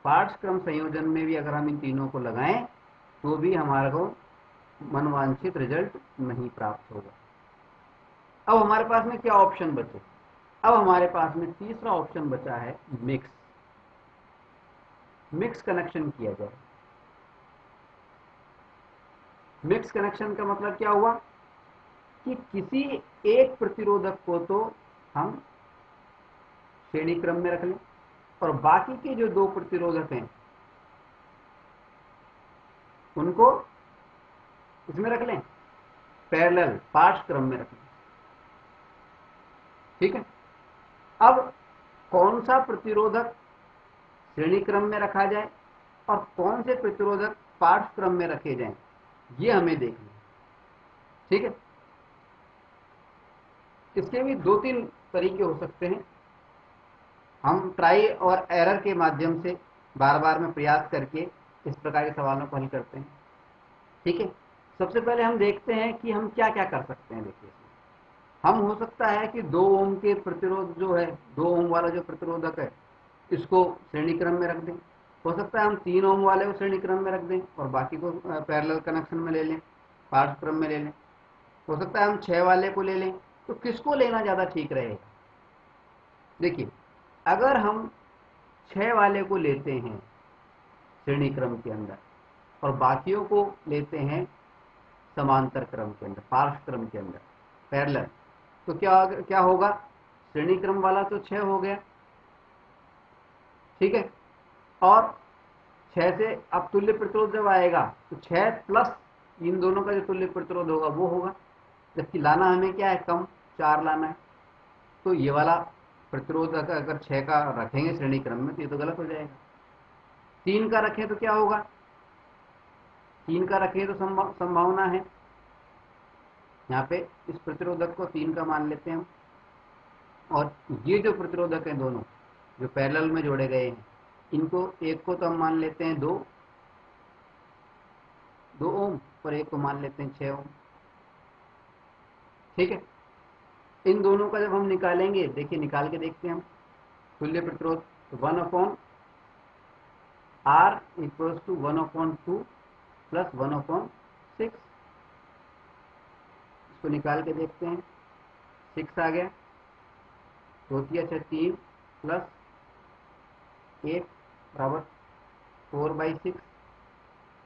B: पार्श्व क्रम संयोजन में भी अगर हम इन तीनों को लगाएं तो भी हमारे को मनवांछित रिजल्ट नहीं प्राप्त होगा। अब हमारे पास में क्या ऑप्शन बचे? अब हमारे पास में तीसरा ऑप्शन बचा है, मिक्स। मिक्स कनेक्शन किया जाए। मिक्स कनेक्शन का मतलब क्या हुआ कि किसी एक प्रतिरोधक को तो हम श्रेणी क्रम में रख लें और बाकी के जो 2 प्रतिरोधक हैं उनको इसमें रख लें, पैरेलल पार्श्व क्रम में रख लें। ठीक है, अब कौन सा प्रतिरोधक श्रेणी क्रम में रखा जाए और कौन से प्रतिरोधक पार्श्व क्रम में रखे जाएं, ये हमें देखना है। ठीक है, इसके भी 2-3 तरीके हो सकते हैं। हम ट्राई और एरर के माध्यम से बार बार में प्रयास करके इस प्रकार के सवालों को हल करते हैं। ठीक है, सबसे पहले हम देखते हैं कि हम क्या क्या कर सकते हैं। देखिए, हम हो सकता है कि 2 ओम के प्रतिरोध जो है, 2 ओम वाला जो प्रतिरोधक है, इसको श्रेणी क्रम में रख दें। हो सकता है हम 3 ओम वाले को श्रेणी क्रम में रख दें और बाकी को पैरेलल कनेक्शन में ले लें, पार्श्व क्रम में ले लें। हो सकता है हम 6 वाले को ले लें। तो किसको लेना ज़्यादा ठीक रहेगा? देखिए, अगर हम 6 वाले को लेते हैं श्रेणी क्रम के अंदर और बाकियों को लेते हैं समांतर क्रम के अंदर, पार्श्व क्रम के अंदर, पैरेलल, तो क्या क्या होगा? श्रेणी क्रम वाला तो 6 हो गया। ठीक है, और 6 से अब तुल्य प्रतिरोध जब आएगा तो 6 प्लस इन दोनों का जो तुल्य प्रतिरोध होगा वो होगा, जबकि लाना हमें क्या है? कम, 4 लाना है। तो ये वाला प्रतिरोध अगर 6 का रखेंगे श्रेणी क्रम में तो ये तो गलत हो जाएगा। 3 का रखें तो क्या होगा? 3 का रखें तो संभावना है, यहाँ पे इस प्रतिरोधक को 3 का मान लेते हैं हम, और ये जो प्रतिरोधक हैं दोनों जो पैरेलल में जोड़े गए हैं, इनको एक को तो हम मान लेते हैं 2 ओम और एक को मान लेते हैं 6 ओम। ठीक है, इन दोनों का जब हम निकालेंगे, देखिए निकाल के देखते हैं हम, तुल्य प्रतिरोध 1/r इक्वल्स टू 1/2 प्लस 1/6। इसको निकाल के देखते हैं, 6 आ गया, 2×3 प्लस 1 बराबर 4/6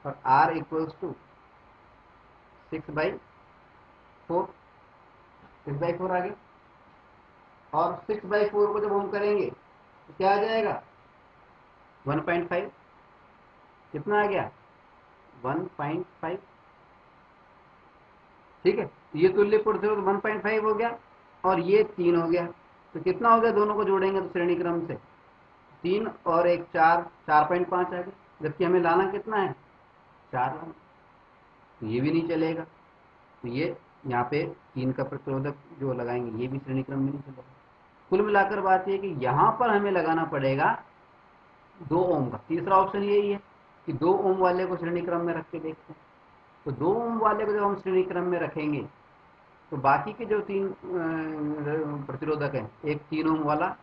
B: और R इक्वल्स टू 6/4 6/4 आ गया। और 6/4 को जब हम करेंगे तो क्या आ जाएगा 1.5, कितना आ गया 1.5। ठीक है, ये तुल्य प्रतिरोध 1.5 हो गया और ये 3 हो गया। तो कितना हो गया, दोनों को जोड़ेंगे तो श्रेणी क्रम से 3 और 1 4, 4.5 आ गया, जबकि हमें लाना कितना है 4 लाना। तो ये भी नहीं चलेगा, तो ये यहाँ पे 3 का प्रतिरोधक जो लगाएंगे ये भी श्रेणी क्रम में नहीं चलेगा। कुल मिलाकर बात ये कि यहाँ पर हमें लगाना पड़ेगा 2 ओम का। तीसरा ऑप्शन यही है कि 2 ओम वाले को श्रेणी क्रम में रख के देखते हैं। तो 2 ओम वाले को जब हम श्रेणी क्रम में रखेंगे तो बाकी के जो 3 प्रतिरोधक हैं, एक 3 ओम वाला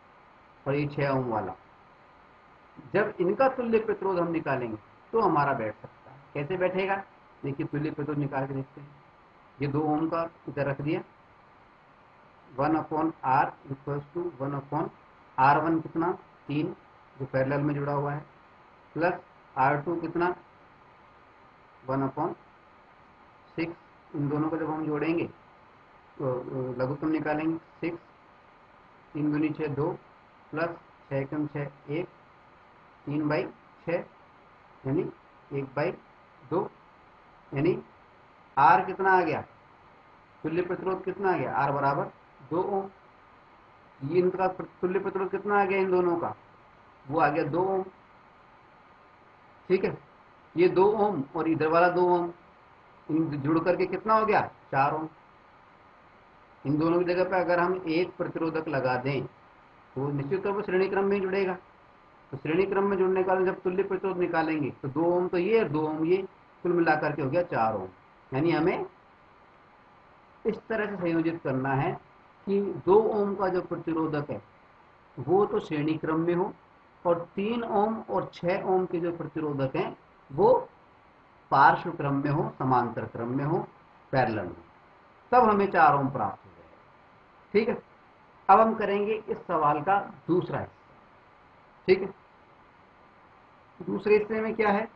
B: और ये 6 ओम वाला, जब इनका तुल्य प्रतिरोध हम निकालेंगे तो हमारा बैठ सकता है। कैसे बैठेगा, देखिए तुल्य प्रतिरोध निकाल के देखते हैं। ये 2 ओम का इधर रख दिया, 1/R इक्वल्स टू 1/R1 कितना 3 जो पैरेलल में जुड़ा हुआ है, प्लस R2 कितना 1/6। इन दोनों को जब हम जोड़ेंगे तो लघुत्तम निकालेंगे 6, 3 दूनी 6 2 प्लस 6 कम 6 1, 3/6 यानी 1/2, यानी R कितना आ गया, तुल्य प्रतिरोध कितना आ गया, R बराबर 2 ओम। ये इनका तुल्य प्रतिरोध कितना आ गया इन दोनों का, वो आ गया 2 ओम। ठीक है, ये 2 ओम और इधर वाला 2 ओम, इन जुड़ करके कितना हो गया 4 ओम। इन दोनों की जगह पे अगर हम एक प्रतिरोधक लगा दें तो निश्चित तौर पर श्रेणी क्रम में जुड़ेगा। तो श्रेणी क्रम में जुड़ने का जब तुल्य प्रतिरोध निकालेंगे तो 2 ओम तो ये और 2 ओम ये, कुल मिलाकर के हो गया 4 ओम। यानी हमें इस तरह से संयोजित करना है कि 2 ओम का जो प्रतिरोधक है वो तो श्रेणी क्रम में हो और 3 ओम और 6 ओम के जो प्रतिरोधक हैं वो पार्श्व क्रम में हो, समांतर क्रम में हो, पैरेलल में, तब हमें 4 ओम प्राप्त हो जाएगा। ठीक है, अब हम करेंगे इस सवाल का दूसरा हिस्सा। ठीक है, दूसरे हिस्से में क्या है,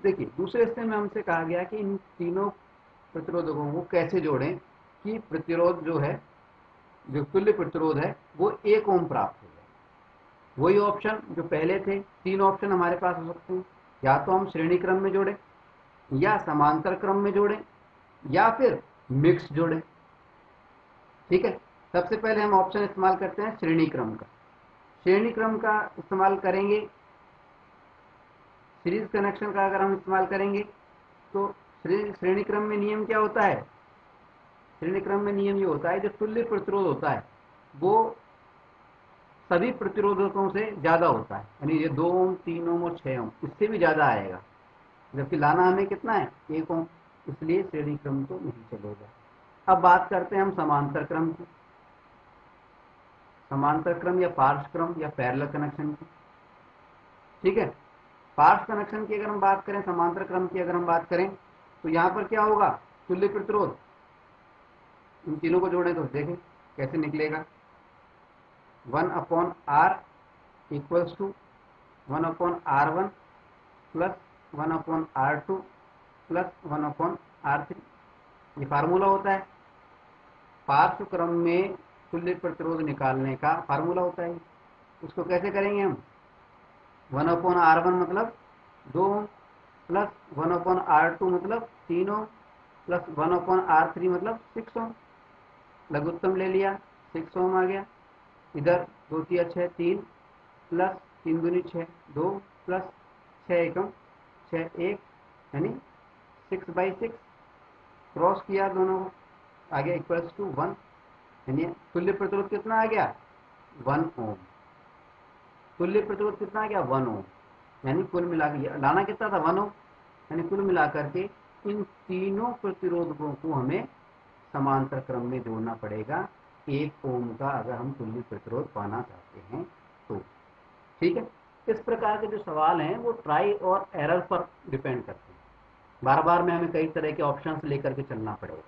B: देखिए दूसरे हिस्से में हमसे कहा गया कि इन तीनों प्रतिरोधकों को कैसे जोड़ें कि प्रतिरोध जो है, जो तुल्य प्रतिरोध है वो 1 ओम प्राप्त हो जाए। वही ऑप्शन जो पहले थे, 3 ऑप्शन हमारे पास हो सकते हैं, या तो हम श्रेणी क्रम में जोड़ें, या समांतर क्रम में जोड़ें, या फिर मिक्स जोड़ें। ठीक है, सबसे पहले हम ऑप्शन इस्तेमाल करते हैं श्रेणी क्रम का। श्रेणी क्रम का इस्तेमाल करेंगे, सीरीज कनेक्शन का अगर हम इस्तेमाल करेंगे तो श्रेणी क्रम में नियम क्या होता है, श्रेणी क्रम में नियम ये होता है जो तुल्य प्रतिरोध होता है वो सभी प्रतिरोधकों से ज्यादा होता है, यानी ये 2 ओम 3 ओम और 6 ओम इससे भी ज्यादा आएगा, जबकि लाना हमें कितना है 1 ओम, इसलिए श्रेणी क्रम तो नहीं चलेगा। अब बात करते हैं हम समांतर क्रम की, समांतर क्रम या पार्श्व क्रम या पैरेलल कनेक्शन की। ठीक है, पार्श्व कनेक्शन की अगर हम बात करें, समांतर क्रम की अगर हम बात करें तो यहाँ पर क्या होगा, तुल्य प्रतिरोध इन तीनों को जोड़ें तो देखें कैसे निकलेगा, 1/R equals to 1/R1 plus 1/R2 plus 1/R3। ये फार्मूला होता है पार्श्व क्रम में तुल्य प्रतिरोध निकालने का, फार्मूला होता है। उसको कैसे करेंगे हम, 1/R1 मतलब 2 ओम प्लस 1/R2 मतलब 3 ओम प्लस 1/R3 मतलब 6 ओम। लघुत्तम ले लिया 6 ओम आ गया, इधर 2 3 6 3 प्लस 3 दूनी 6 2 प्लस 6 एकम 6 1 यानी 6/6, क्रॉस किया दोनों को, आ गया इक्वल्स टू 1, यानी तुल्य प्रतिरोध कितना आ गया 1 ओम। तुल्य प्रतिरोध कितना आ गया 1 ओम, यानी कुल मिलाकर लाना कितना था 1 ओम, यानी कुल मिलाकर के इन तीनों प्रतिरोधकों को हमें समांतर क्रम में जोड़ना पड़ेगा 1 ओम का, अगर हम तुल्य प्रतिरोध पाना चाहते हैं तो। ठीक है, इस प्रकार के जो सवाल हैं वो ट्राई और एरर पर डिपेंड करते हैं, बार बार में हमें कई तरह के ऑप्शंस लेकर के चलना पड़ेगा।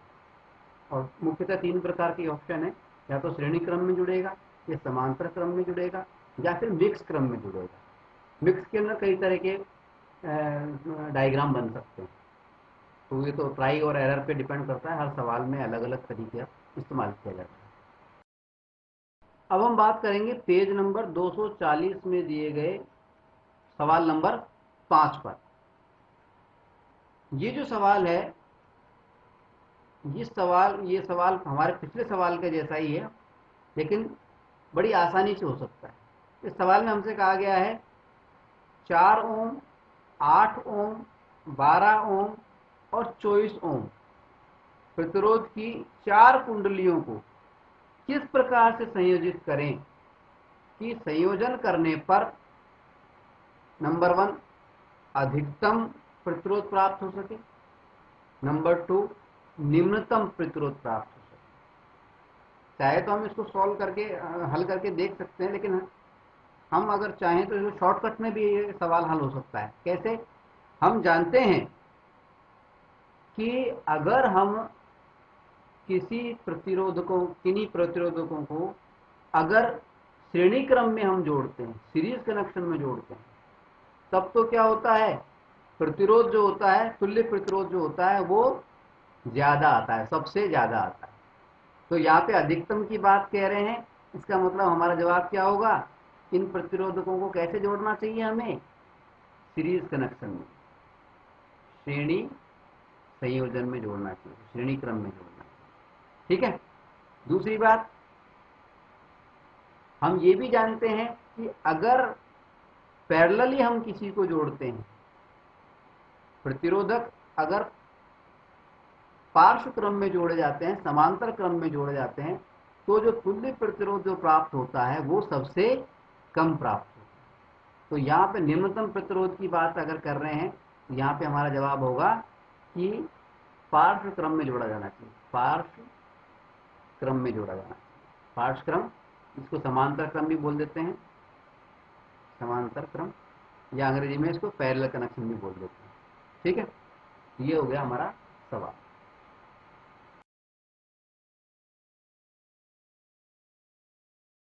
B: और मुख्यतः 3 प्रकार के ऑप्शन है, या तो श्रेणी क्रम में जुड़ेगा, या समांतर क्रम में जुड़ेगा, या फिर मिक्स क्रम में जुड़ेगा। मिक्स के अंदर कई तरह के डायग्राम बन सकते हैं, तो ये तो ट्राई और एरर पे डिपेंड करता है, हर सवाल में अलग अलग तरीके का इस्तेमाल किया जाता है। अब हम बात करेंगे पेज नंबर 240 में दिए गए सवाल नंबर 5 पर। ये जो सवाल है, ये सवाल हमारे पिछले सवाल के जैसा ही है, लेकिन बड़ी आसानी से हो सकता है। इस सवाल में हमसे कहा गया है 4 ओम, 8 ओम, 12 ओम और 24 ओम प्रतिरोध की 4 कुंडलियों को किस प्रकार से संयोजित करें कि संयोजन करने पर नंबर 1 अधिकतम प्रतिरोध प्राप्त हो सके, नंबर 2 निम्नतम प्रतिरोध प्राप्त हो सके। चाहे तो हम इसको सॉल्व करके हल करके देख सकते हैं, लेकिन हम अगर चाहें तो शॉर्टकट में भी ये सवाल हल हो सकता है। कैसे? हम जानते हैं कि अगर हम किन्हीं प्रतिरोधकों को अगर श्रेणी क्रम में हम जोड़ते हैं, सीरीज कनेक्शन में जोड़ते हैं, तब तो क्या होता है, प्रतिरोध जो होता है, तुल्य प्रतिरोध जो होता है वो ज्यादा आता है, सबसे ज्यादा आता है। तो यहाँ पे अधिकतम की बात कह रहे हैं, इसका मतलब हमारा जवाब क्या होगा, इन प्रतिरोधकों को कैसे जोड़ना चाहिए हमें, सीरीज कनेक्शन में, श्रेणी संयोजन में जोड़ना चाहिए, श्रेणी क्रम में जोड़ना चाहिए। ठीक है। दूसरी बात, हम ये भी जानते हैं कि अगर पैरेलली हम किसी को जोड़ते हैं, प्रतिरोधक अगर पार्श्व क्रम में जोड़े जाते हैं, समांतर क्रम में जोड़े जाते हैं, तो जो तुल्य प्रतिरोध जो प्राप्त होता है वो सबसे कम प्राप्त होता है। तो यहाँ पे निम्नतम प्रतिरोध की बात अगर कर रहे हैं, तो यहाँ पे हमारा जवाब होगा कि पार्श्व क्रम में जोड़ा जाना चाहिए, पार्श्व क्रम में जोड़ा जाना चाहिए। पार्श्व क्रम, इसको समांतर क्रम भी बोल देते हैं, समांतर क्रम, या अंग्रेजी में इसको पैरेलल कनेक्शन भी बोल देते हैं। ठीक है, ये हो गया हमारा सवाल।